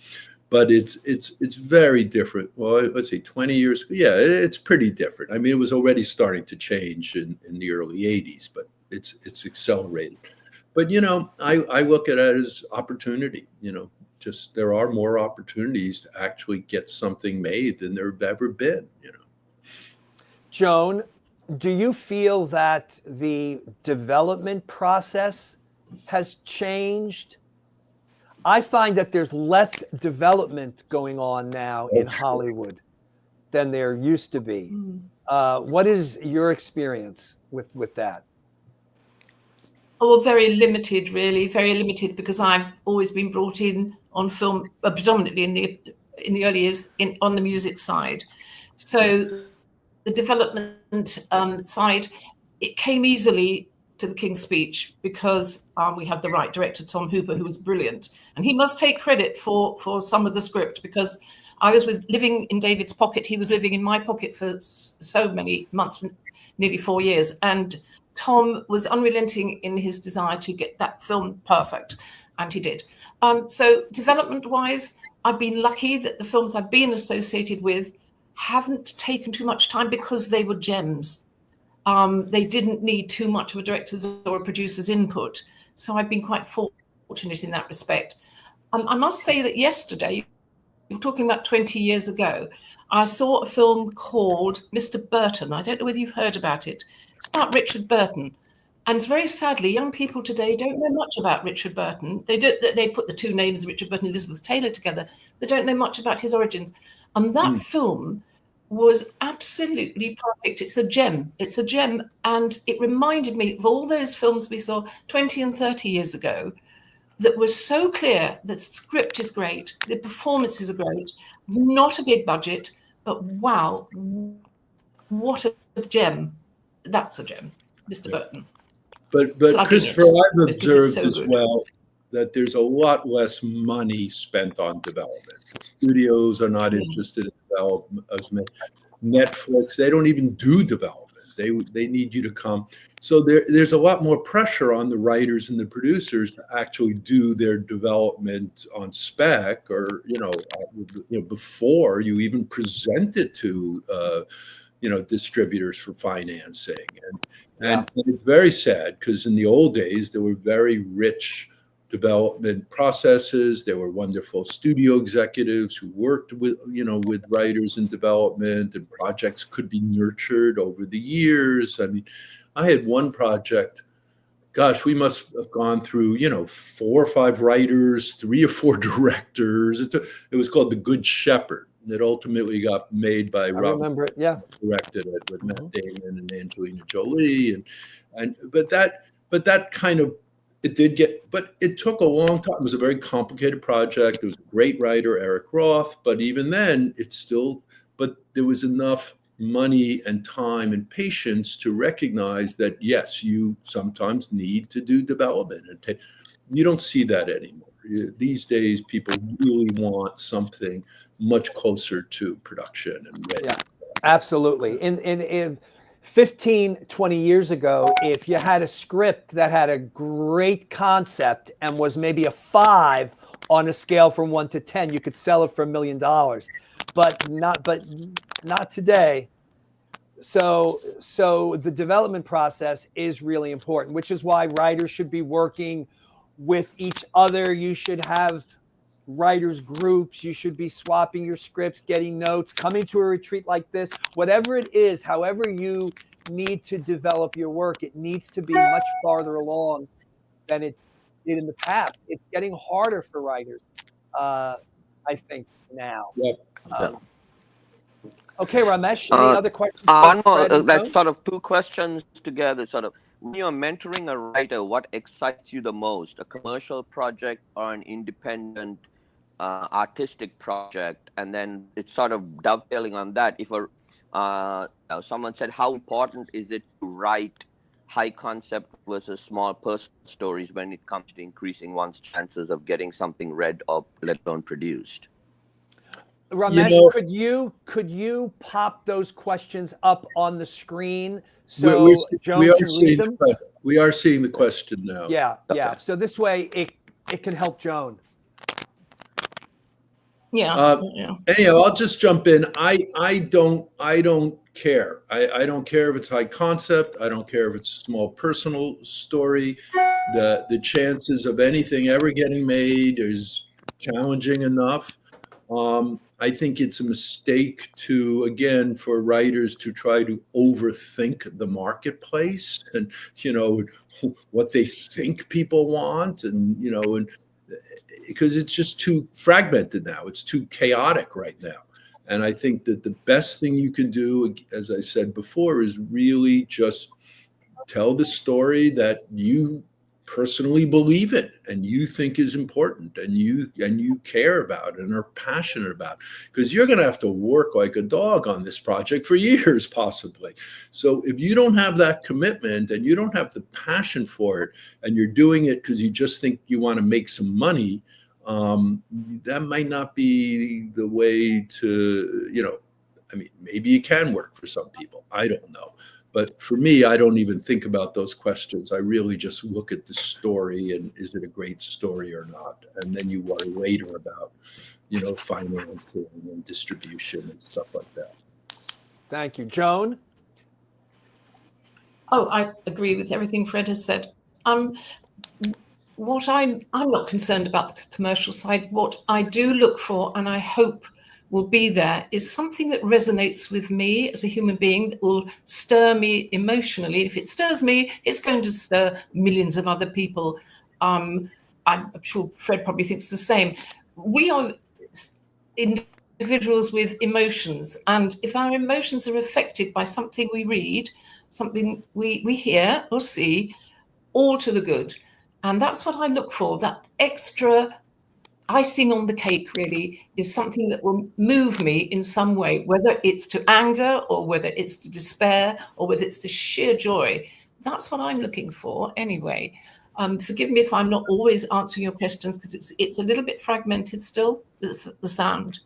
But it's very different. Well, let's say 20 years ago, yeah, it's pretty different. I mean, it was already starting to change in the early 80s, but it's accelerated. But, I look at it as opportunity, just there are more opportunities to actually get something made than there have ever been, Joan, do you feel that the development process has changed? I find that there's less development going on now in Hollywood than there used to be. What is your experience with that? Oh, very limited, really, very limited, because I've always been brought in on film, predominantly in the early years on the music side. So the development side, it came easily to the King's Speech, because we had the right director, Tom Hooper, who was brilliant, and he must take credit for some of the script, because I was living in David's pocket. He was living in my pocket for so many months, nearly 4 years, and Tom was unrelenting in his desire to get that film perfect, and he did. So development-wise, I've been lucky that the films I've been associated with haven't taken too much time, because they were gems. They didn't need too much of a director's or a producer's input. So I've been quite fortunate in that respect. I must say that yesterday, you're talking about 20 years ago, I saw a film called Mr. Burton. I don't know whether you've heard about it. It's about Richard Burton. And very sadly, young people today don't know much about Richard Burton. They put the two names, Richard Burton and Elizabeth Taylor, together. They don't know much about his origins. And that film was absolutely perfect. It's a gem. It's a gem. And it reminded me of all those films we saw 20 and 30 years ago that were so clear. The script is great. The performances are great. Not a big budget, but wow, what a gem. That's a gem, Mr. Burton. But Christopher, I've observed as well that there's a lot less money spent on development. Studios are not interested in development as much. Netflix, they don't even do development. They need you to come. So there's a lot more pressure on the writers and the producers to actually do their development on spec, or before you even present it to distributors for financing. And it's very sad, because in the old days there were very rich development processes. There were wonderful studio executives who worked with writers in development, and projects could be nurtured over the years. I mean, I had one project, gosh, we must have gone through, 4 or 5 writers, 3 or 4 directors. It was called The Good Shepherd. It ultimately got made by Robin. I remember it, yeah. Directed it with Matt Damon and Angelina Jolie, but that kind of, it did get, but it took a long time. It was a very complicated project. It was a great writer, Eric Roth, but even then, but there was enough money and time and patience to recognize that, yes, you sometimes need to do development. And you don't see that anymore. These days, people really want something much closer to production and ready. Yeah, absolutely. In 15, 20 years ago, if you had a script that had a great concept and was maybe a 5 on a scale from 1 to 10, you could sell it for $1 million, but not today. So the development process is really important, which is why writers should be working with each other. You should have writers groups. You should be swapping your scripts, getting notes, coming to a retreat like this, whatever it is, however you need to develop your work, it needs to be much farther along than it did in the past. It's getting harder for writers I think now. Yep. Okay, Ramesh, any other questions? One more, Fred and that's Joan? sort of two questions together. Sort of, when you're mentoring a writer, what excites you the most, a commercial project or an independent artistic project? And then it's sort of dovetailing on that. If someone said, how important is it to write high concept versus small personal stories when it comes to increasing one's chances of getting something read or let alone produced? Ramesh, could you pop those questions up on the screen so Joan we can read them? We are seeing the question now. Yeah, Okay. yeah. So this way it can help Joan. Yeah. Anyhow, I'll just jump in. I don't care. I don't care if it's high concept. I don't care if it's a small personal story. The chances of anything ever getting made is challenging enough. I think it's a mistake for writers to try to overthink the marketplace and, what they think people want and because it's just too fragmented now. It's too chaotic right now. And I think that the best thing you can do, as I said before, is really just tell the story that you personally believe in and you think is important and you care about and are passionate about, because you're going to have to work like a dog on this project for years possibly. So if you don't have that commitment and you don't have the passion for it and you're doing it because you just think you want to make some money, that might not be the way to, maybe it can work for some people. I don't know. But for me, I don't even think about those questions. I really just look at the story and is it a great story or not? And then you worry later about, financing and distribution and stuff like that. Thank you. Joan? Oh, I agree with everything Fred has said. What I'm not concerned about the commercial side. What I do look for, and I hope will be there, is something that resonates with me as a human being, that will stir me emotionally. If it stirs me, it's going to stir millions of other people. I'm sure Fred probably thinks the same. We are individuals with emotions, and if our emotions are affected by something we read, something we hear or see, all to the good. And that's what I look for, that extra icing on the cake really is something that will move me in some way, whether it's to anger or whether it's to despair or whether it's to sheer joy. That's what I'm looking for anyway. Forgive me if I'm not always answering your questions because it's a little bit fragmented still, the sound.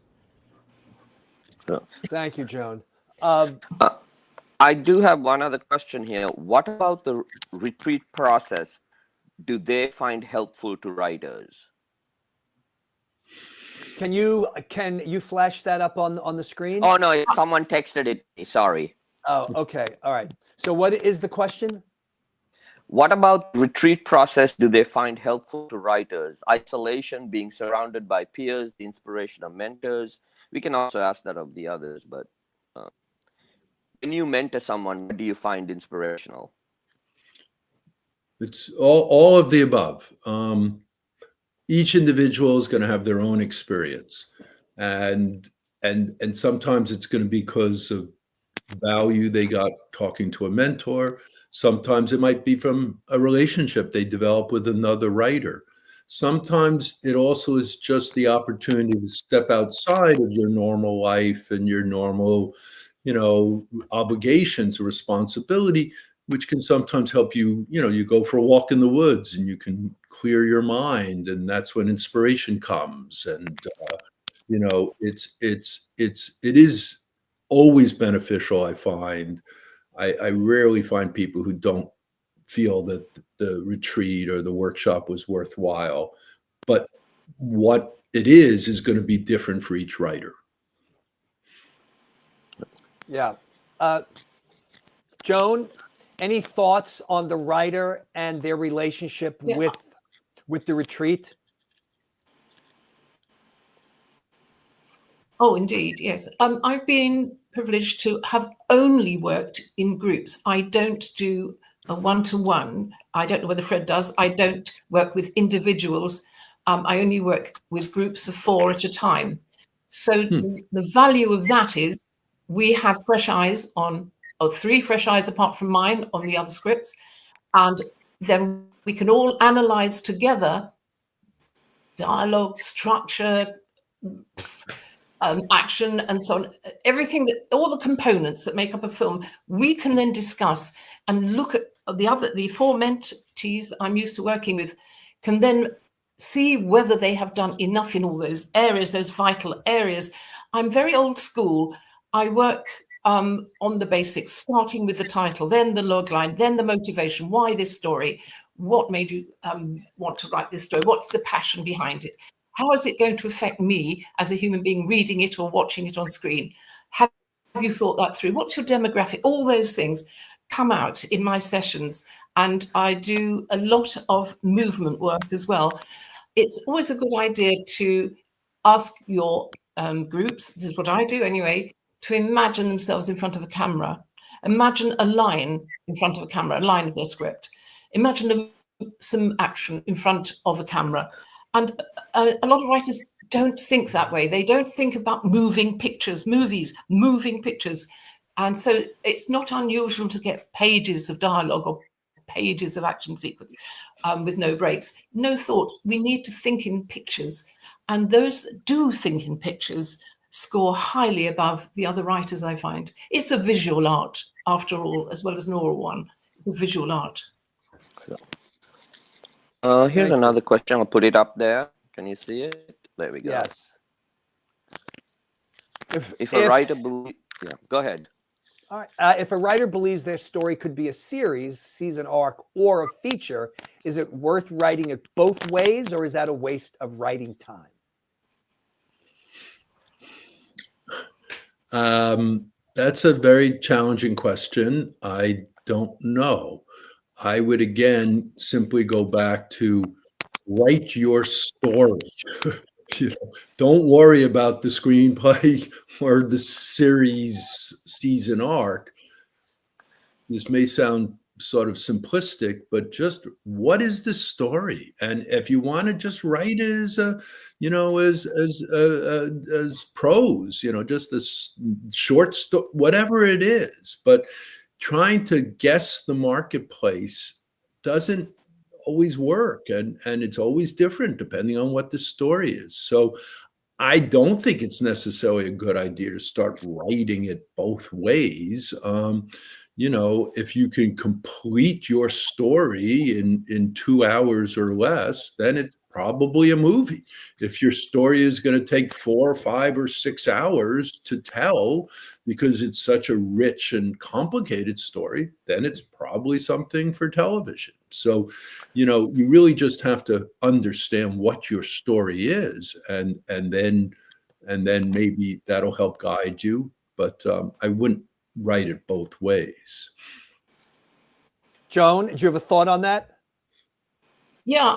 Thank you, Joan. I do have one other question here. What about the retreat process? Do they find helpful to writers? Can you flash that up on the screen? Oh no, someone texted it. Sorry. Oh, okay. All right. So what is the question? What about the retreat process? Do they find helpful to writers? Isolation, being surrounded by peers, the inspiration of mentors. We can also ask that of the others, but when you mentor someone, what do you find inspirational? It's all of the above. Each individual is going to have their own experience, and sometimes it's going to be because of value they got talking to a mentor. Sometimes it might be from a relationship they develop with another writer. Sometimes it also is just the opportunity to step outside of your normal life and your normal, obligations or responsibility, which can sometimes help you. You go for a walk in the woods and you can clear your mind, and that's when inspiration comes. And it is always beneficial. I find I rarely find people who don't feel that the retreat or the workshop was worthwhile, but what it is going to be different for each writer. Yeah. Joan, any thoughts on the writer and their relationship with the retreat? Oh, indeed, yes. I've been privileged to have only worked in groups. I don't do a one-to-one. I don't know whether Fred does. I don't work with individuals. I only work with groups of 4 at a time. So the value of that is we have fresh eyes on, or 3 fresh eyes apart from mine on the other scripts. And then we can all analyze together dialogue, structure, action, and so on. Everything that, all the components that make up a film, we can then discuss and look at the 4 mentees that I'm used to working with, can then see whether they have done enough in all those areas, those vital areas. I'm very old school. I work on the basics, starting with the title, then the logline, then the motivation. Why this story? What made you want to write this story? What's the passion behind it? How is it going to affect me as a human being reading it or watching it on screen? Have you thought that through? What's your demographic? All those things come out in my sessions. And I do a lot of movement work as well. It's always a good idea to ask your groups, this is what I do anyway, to imagine themselves in front of a camera. Imagine a line in front of a camera, a line of their script. Imagine some action in front of a camera. And a lot of writers don't think that way. They don't think about moving pictures, movies, moving pictures. And so it's not unusual to get pages of dialogue or pages of action sequence with no breaks. No thought. We need to think in pictures. And those that do think in pictures score highly above the other writers, I find. It's a visual art, after all, as well as an oral one. It's a visual art. Here's another question. I'll put it up there. Can you see it? There we go. Yes. If a writer believes, yeah, go ahead. All right. If a writer believes their story could be a series, season arc, or a feature, is it worth writing it both ways, or is that a waste of writing time? That's a very challenging question. I don't know. I would again simply go back to write your story. Don't worry about the screenplay or the series season arc. This may sound sort of simplistic, but just what is the story? And if you want to just write it as a, as prose, just a short story, whatever it is, but trying to guess the marketplace doesn't always work, and it's always different depending on what the story is. So I don't think it's necessarily a good idea to start writing it both ways. If you can complete your story in 2 hours or less, then it's probably a movie. If your story is going to take 4 or 5 or 6 hours to tell because it's such a rich and complicated story, then it's probably something for television. So, you really just have to understand what your story is, and then maybe that'll help guide you. But I wouldn't write it both ways. Joan, do you have a thought on that? Yeah,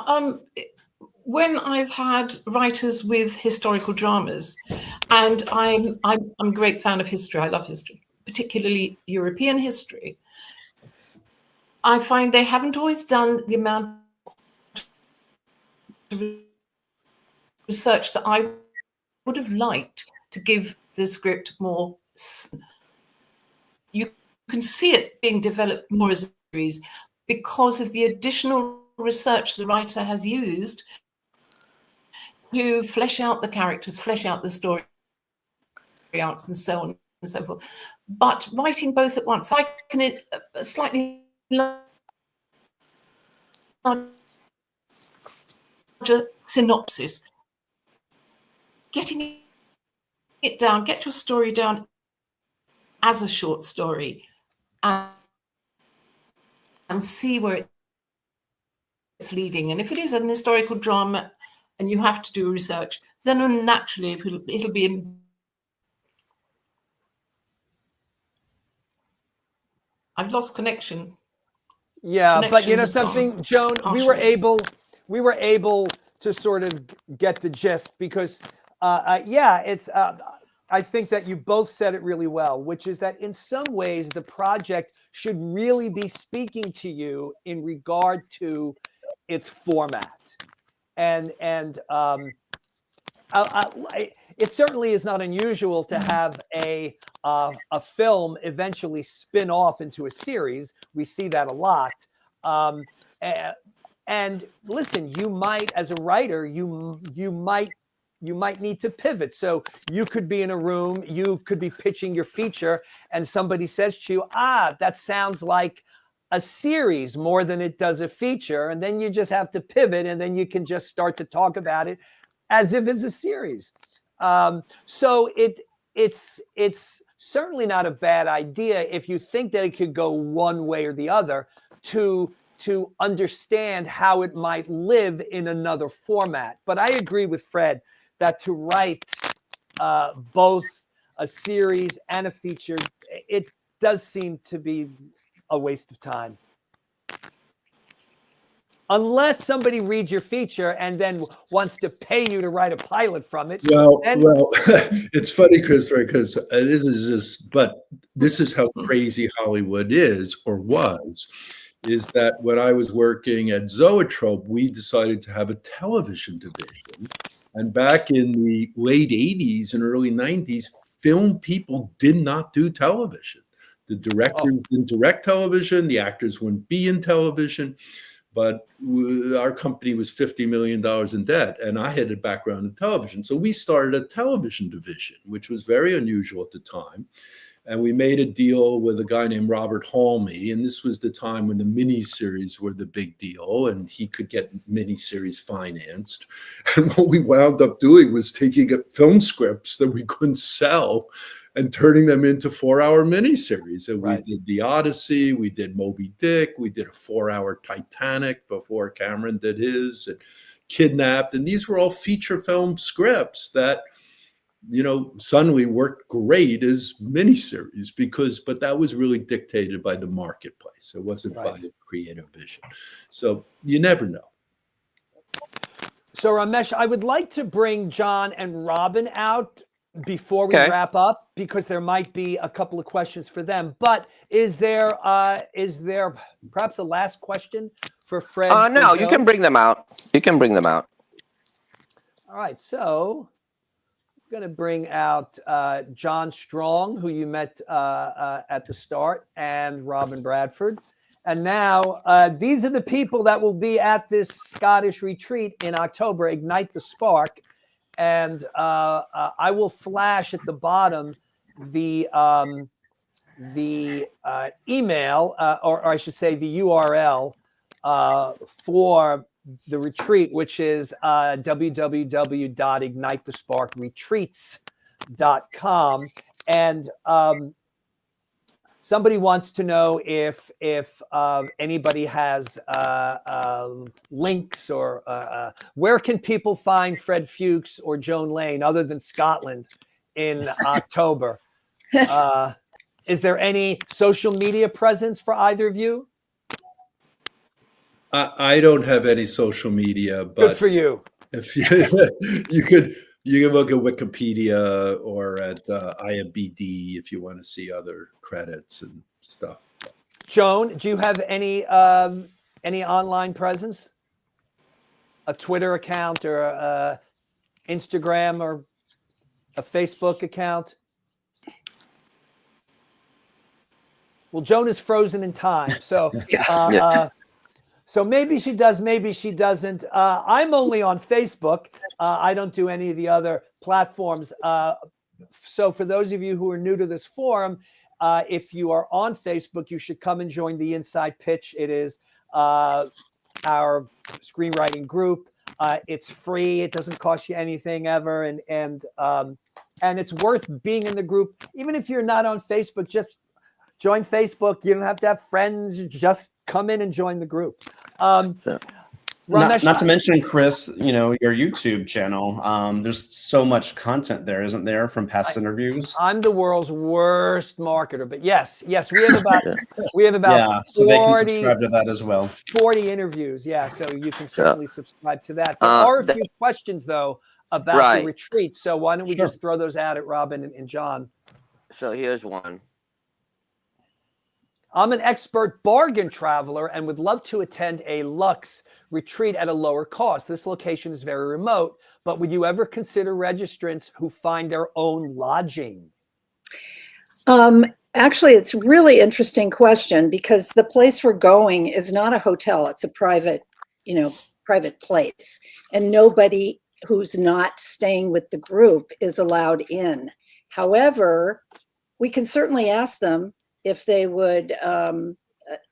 when I've had writers with historical dramas, and I'm a great fan of history. I love history, particularly European history. I find they haven't always done the amount of research that I would have liked to give the script more. You can see it being developed more as a series because of the additional research the writer has used to flesh out the characters, flesh out the story arcs, and so on and so forth. But writing both at once, I can slightly larger synopsis, getting it down, get your story down as a short story, and see where it's leading. And if it is an historical drama and you have to do research, then naturally it'll be. I've lost connection. Yeah, but something, Joan, we were able to sort of get the gist because, it's. I think that you both said it really well, which is that in some ways the project should really be speaking to you in regard to its format. it certainly is not unusual to have a film eventually spin off into a series. We see that a lot. And listen, you might, as a writer, you might need to pivot. So you could be in a room, you could be pitching your feature, and somebody says to you, that sounds like a series more than it does a feature. And then you just have to pivot, and then you can just start to talk about it as if it's a series. So it's certainly not a bad idea if you think that it could go one way or the other to understand how it might live in another format. But I agree with Fred that to write both a series and a feature, it does seem to be a waste of time. Unless somebody reads your feature and then wants to pay you to write a pilot from it. Well, it's funny, Christopher, because this is how crazy Hollywood is or was. Is that when I was working at Zoetrope, we decided to have a television division. And back in the late 80s and early 90s, film people did not do television. The directors didn't direct television. The actors wouldn't be in television. But our company was $50 million in debt, and I had a background in television. So we started a television division, which was very unusual at the time. And we made a deal with a guy named Robert Halmy. And this was the time when the miniseries were the big deal, and he could get miniseries financed. And what we wound up doing was taking film scripts that we couldn't sell and turning them into 4-hour miniseries. And we did The Odyssey, we did Moby Dick, we did a 4-hour Titanic before Cameron did his, and Kidnapped. And these were all feature film scripts that, suddenly worked great as miniseries but that was really dictated by the marketplace. It wasn't by the creative vision. So you never know. So Ramesh, I would like to bring John and Robin out before we wrap up, because there might be a couple of questions for them. But is there perhaps a last question for Fred? No, you can bring them out. You can bring them out. All right, so I'm going to bring out John Strong, who you met at the start, and Robin Bradford. And now these are the people that will be at this Scottish retreat in October, Ignite the Spark. And I will flash at the bottom the email, or I should say the URL for the retreat, which is www.ignitethesparkretreats.com. And somebody wants to know if anybody has links or where can people find Fred Fuchs or Joan Lane other than Scotland in October? Is there any social media presence for either of you? I don't have any social media, but good for you. If you can look at Wikipedia or at IMBD if you want to see other credits and stuff. Joan, do you have any online presence? A Twitter account or a Instagram or a Facebook account? Well, Joan is frozen in time, so so maybe she does, maybe she doesn't. I'm only on Facebook. I don't do any of the other platforms. So for those of you who are new to this forum, if you are on Facebook, you should come and join the Inside Pitch. It is our screenwriting group. It's free. It doesn't cost you anything ever, and it's worth being in the group. Even if you're not on Facebook, just join Facebook. You don't have to have friends. Just come in and join the group. Ramesh, not to mention, Chris, your YouTube channel. There's so much content there, isn't there, from past interviews? I'm the world's worst marketer, but yes, we have about so 40, they can subscribe to that as well. 40 interviews, so you can certainly subscribe to that. There are a few questions though about the retreat, so why don't we just throw those out at Robin and John? So here's one. I'm an expert bargain traveler and would love to attend a luxe retreat at a lower cost. This location is very remote, but would you ever consider registrants who find their own lodging? Actually, it's a really interesting question, because the place we're going is not a hotel. It's a private, private place, and nobody who's not staying with the group is allowed in. However, we can certainly ask them if they would,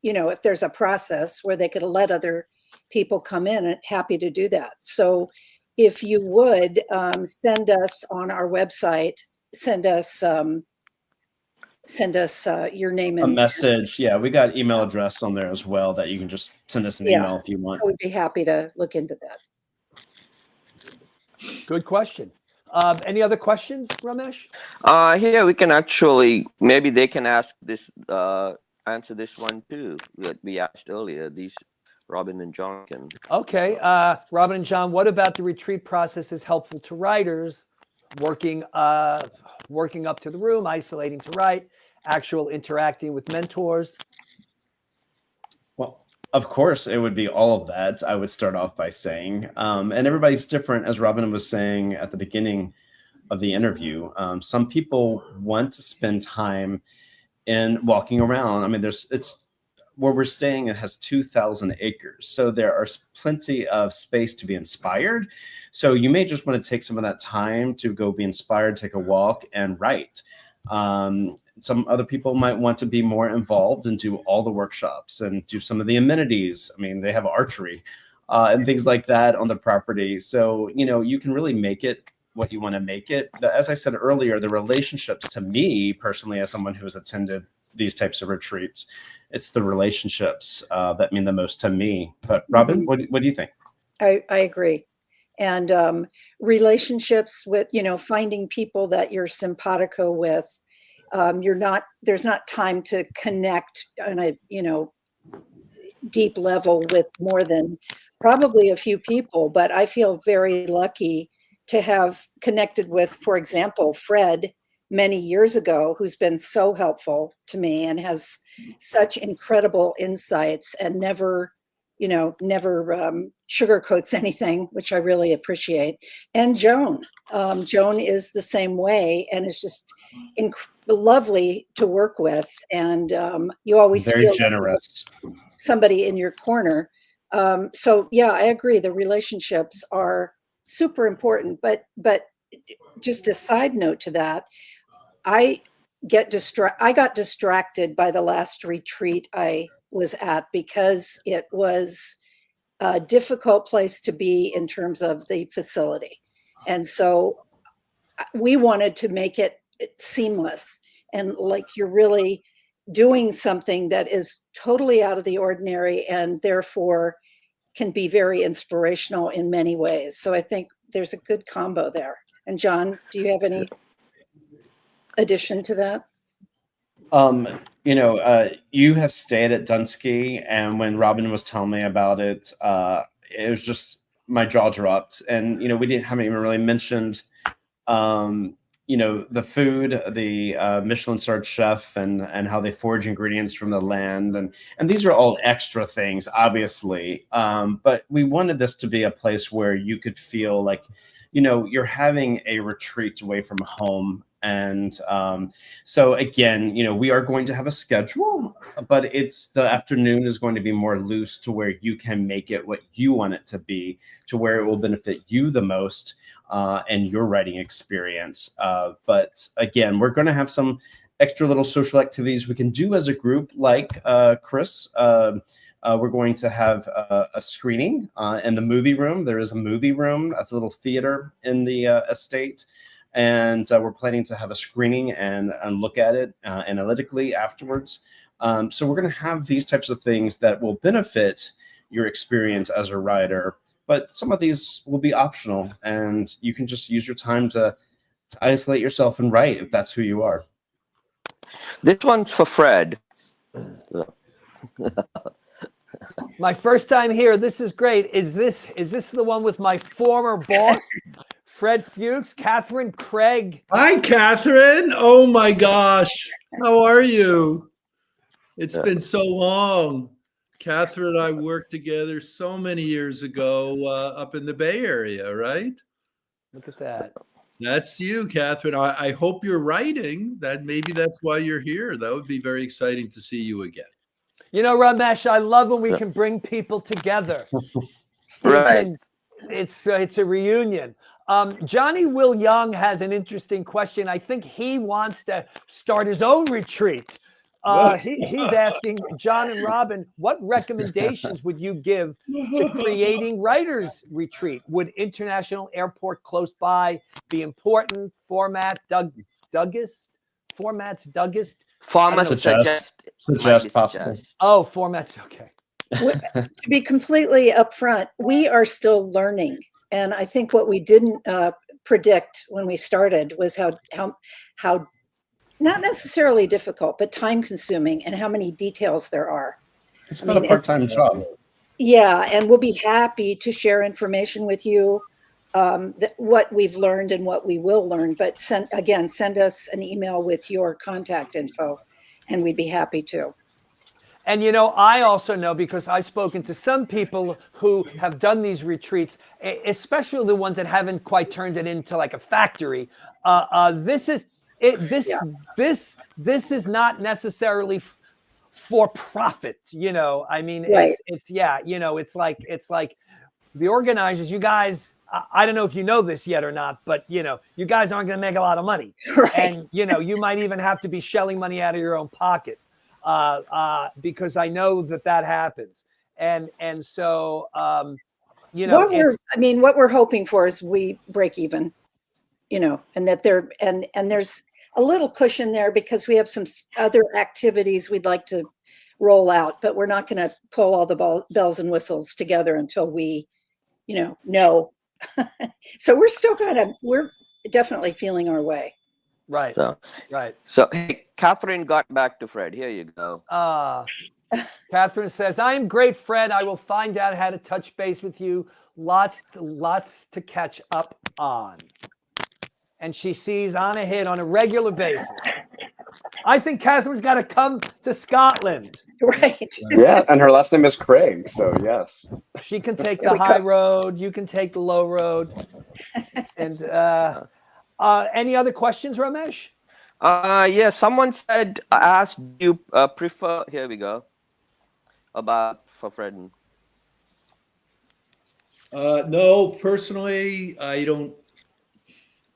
if there's a process where they could let other people come in, and happy to do that. So if you would send us on our website, send us your name and a message. Yeah, we got email address on there as well that you can just send us an email if you want. I would be happy to look into that. Good question. Any other questions, Ramesh? Here we can actually, maybe they can ask this, answer this one too that we asked earlier. These Robin and John can. Okay, Robin and John, what about the retreat process is helpful to writers? Working up to the room, isolating to write, actual interacting with mentors? Well, of course, it would be all of that. I would start off by saying, and everybody's different, as Robin was saying at the beginning of the interview. Some people want to spend time in walking around. I mean, it's where we're staying, it has 2,000 acres. So there are plenty of space to be inspired. So you may just want to take some of that time to go be inspired, take a walk and write. Some other people might want to be more involved and do all the workshops and do some of the amenities. I mean, they have archery and things like that on the property. So, you can really make it what you want to make it. As I said earlier, the relationships, to me personally, as someone who has attended these types of retreats, it's the relationships that mean the most to me. But Robin, what do you think? I agree. And relationships with, finding people that you're simpatico with. There's not time to connect on a, deep level with more than probably a few people, but I feel very lucky to have connected with, for example, Fred many years ago, who's been so helpful to me and has such incredible insights and never sugarcoats anything, which I really appreciate. And Joan is the same way, and is just lovely to work with. And you always very feel generous, like somebody in your corner. So yeah, I agree. The relationships are super important, but just a side note to that, I got distracted by the last retreat I was at, because it was a difficult place to be in terms of the facility. And so we wanted to make it seamless, and like you're really doing something that is totally out of the ordinary and therefore can be very inspirational in many ways. So I think there's a good combo there. And John, do you have any addition to that? You have stayed at Dunsky, and when Robin was telling me about it, it was just, my jaw dropped. And we haven't even really mentioned the food, the Michelin-starred chef, and how they forage ingredients from the land, and these are all extra things, obviously. But we wanted this to be a place where you could feel like, you're having a retreat away from home. And so again, we are going to have a schedule, but the afternoon is going to be more loose, to where you can make it what you want it to be, to where it will benefit you the most and your writing experience. But again, we're going to have some extra little social activities we can do as a group, like Chris. We're going to have a screening in the movie room. There is a movie room, a little theater in the estate. And we're planning to have a screening and look at it analytically afterwards. So we're going to have these types of things that will benefit your experience as a writer. But some of these will be optional, and you can just use your time to isolate yourself and write, if that's who you are. This one's for Fred. My first time here. This is great. Is this the one with my former boss, Fred Fuchs? Catherine Craig. Hi, Catherine. Oh my gosh. How are you? It's been so long. Catherine and I worked together so many years ago up in the Bay Area, right? Look at that. That's you, Catherine. I hope you're writing. That maybe that's why you're here. That would be very exciting to see you again. You know, Ramesh, I love when we can bring people together. Right. It's a reunion. Johnny Will Young has an interesting question. I think he wants to start his own retreat. He's asking John and Robin, what recommendations would you give to creating writers retreat? Would international airport close by be important? Formats Dougest? Suggest possible. Oh, formats. Okay. To be completely upfront, we are still learning. And I think what we didn't predict when we started was how not necessarily difficult, but time consuming, and how many details there are. It's about a part-time job. Yeah, and we'll be happy to share information with you, what we've learned and what we will learn. But send us an email with your contact info, and we'd be happy to. And, you know, I also know, because I've spoken to some people who have done these retreats, especially the ones that haven't quite turned it into like a factory. This is not necessarily for profit, you know. I mean, right. it's like the organizers, you guys, I don't know if you know this yet or not, but, you know, you guys aren't going to make a lot of money. Right. And, you know, you might even have to be shelling money out of your own pocket. Because I know that happens. And so, you know, what we're hoping for is we break even, you know, and that there's a little cushion there because we have some other activities we'd like to roll out, but we're not going to pull all the bells and whistles together until we, you know. So we're definitely feeling our way. Right. Right. So, hey, Catherine got back to Fred. Here you go. Catherine says, I am great, Fred. I will find out how to touch base with you. Lots to catch up on. And she sees on a hit on a regular basis. I think Catherine's got to come to Scotland. Right. Yeah, and her last name is Craig, so yes. She can take the high road. You can take the low road. And any other questions, Ramesh? Yeah, someone asked you prefer, here we go, for Fred. No, personally,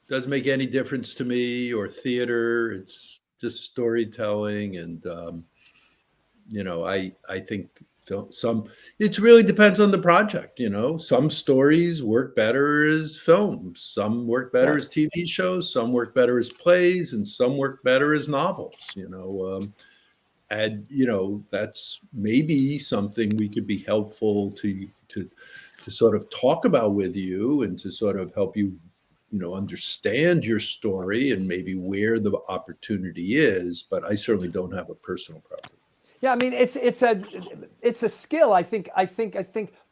doesn't make any difference to me, or theater. It's just storytelling. And, you know, I think it really depends on the project. You know, some stories work better as films, some work better as TV shows, some work better as plays, and some work better as novels, you know. And, you know, that's maybe something we could be helpful to sort of talk about with you, and to sort of help you, you know, understand your story and maybe where the opportunity is. But I certainly don't have a personal preference. Yeah, I mean, it's a skill. I think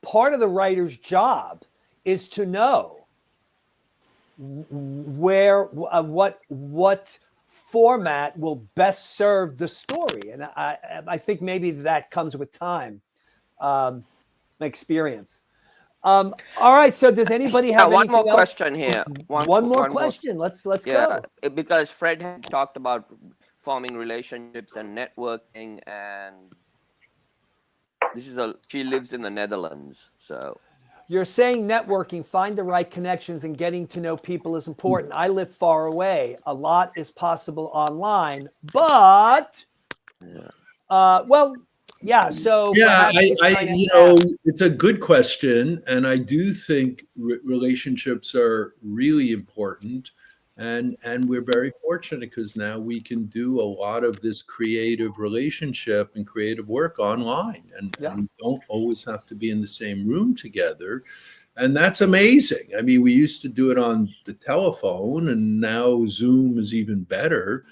part of the writer's job is to know where what format will best serve the story, and I think maybe that comes with time, experience. All right. So does anybody have one more else? question here? One more question. Let's go. Because Fred had talked about forming relationships and networking, and she lives in the Netherlands, so. You're saying networking, find the right connections, and getting to know people is important. I live far away. A lot is possible online, but so it's a good question, and I do think relationships are really important. And we're very fortunate because now we can do a lot of this creative relationship and creative work online, and we don't always have to be in the same room together. And that's amazing. I mean, we used to do it on the telephone, and now Zoom is even better.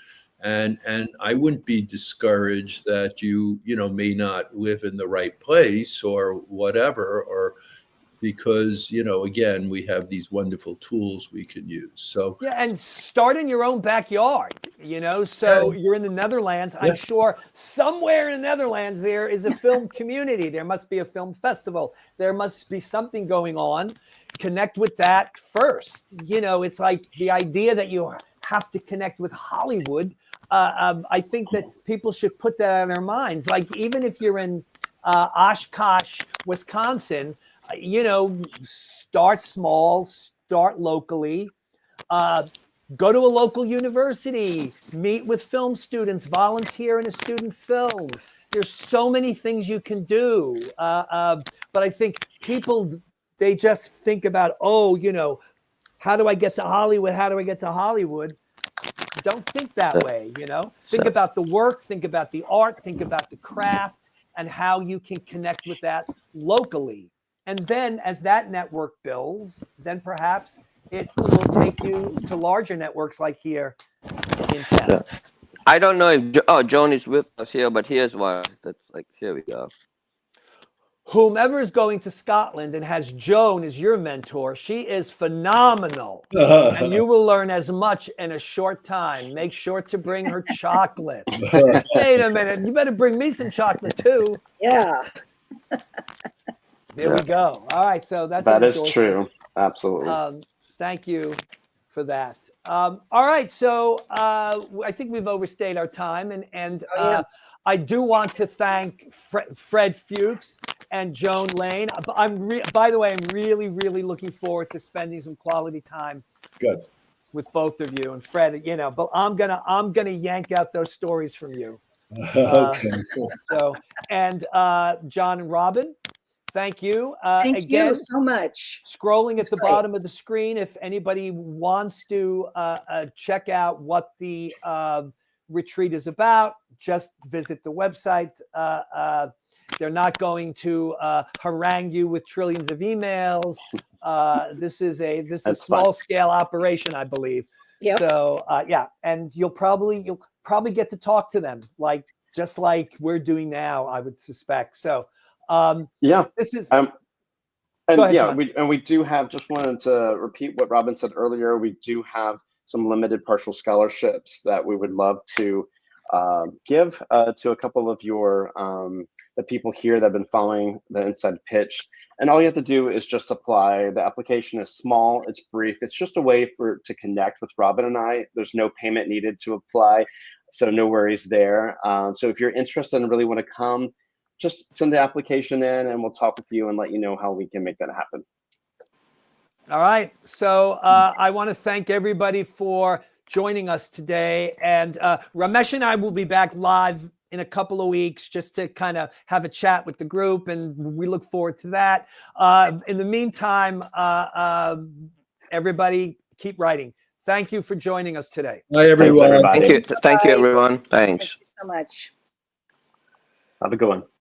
And I wouldn't be discouraged that you may not live in the right place or whatever, or because, you know, again, we have these wonderful tools we can use. So yeah, and start in your own backyard, you know. So you're in the Netherlands. I'm sure somewhere in the Netherlands there is a film community. There must be a film festival. There must be something going on. Connect with that first. You know, it's like the idea that you have to connect with Hollywood. I think that people should put that on their minds. Like, even if you're in Oshkosh, Wisconsin, you know, start small, start locally, go to a local university, meet with film students, volunteer in a student film. There's so many things you can do. But I think people, they just think about, oh, you know, how do I get to Hollywood? How do I get to Hollywood? Don't think that way, you know. Think about the work, think about the art, think about the craft, and how you can connect with that locally. And then as that network builds, then perhaps it will take you to larger networks like here in town. Yeah. I don't know if Joan is with us here, but here's one. That's like, here we go. Whomever is going to Scotland and has Joan as your mentor, she is phenomenal. And you will learn as much in a short time. Make sure to bring her chocolate. Wait a minute. You better bring me some chocolate too. Yeah. There we go. All right. So that is true. Absolutely. Thank you for that. All right. So I think we've overstayed our time. And I do want to thank Fred Fuchs and Joan Lane. By the way, I'm really, really looking forward to spending some quality time with both of you. And Fred, you know, but I'm gonna yank out those stories from you. Okay, cool. So, and John and Robin, thank you. Thank again, you so much. Scrolling at the bottom of the screen, if anybody wants to check out what the retreat is about, just visit the website. They're not going to harangue you with trillions of emails. This is a small scale operation, I believe. Yep. So yeah, and you'll probably get to talk to them, just like we're doing now, I would suspect. So this is and ahead, yeah, John. we do have, just wanted to repeat what Robin said earlier. We do have some limited partial scholarships that we would love to give to a couple of your the people here that have been following the Inside Pitch. And all you have to do is just apply. The application is small, it's brief. It's just a way to connect with Robin and I. There's no payment needed to apply, so no worries there. So if you're interested and really want to come, just send the application in and we'll talk with you and let you know how we can make that happen. All right. So I want to thank everybody for joining us today. And Ramesh and I will be back live in a couple of weeks just to kind of have a chat with the group. And we look forward to that. In the meantime, everybody keep writing. Thank you for joining us today. Bye, everyone. Thanks, everybody. Thank you, everyone. Thanks. Thank you so much. Have a good one.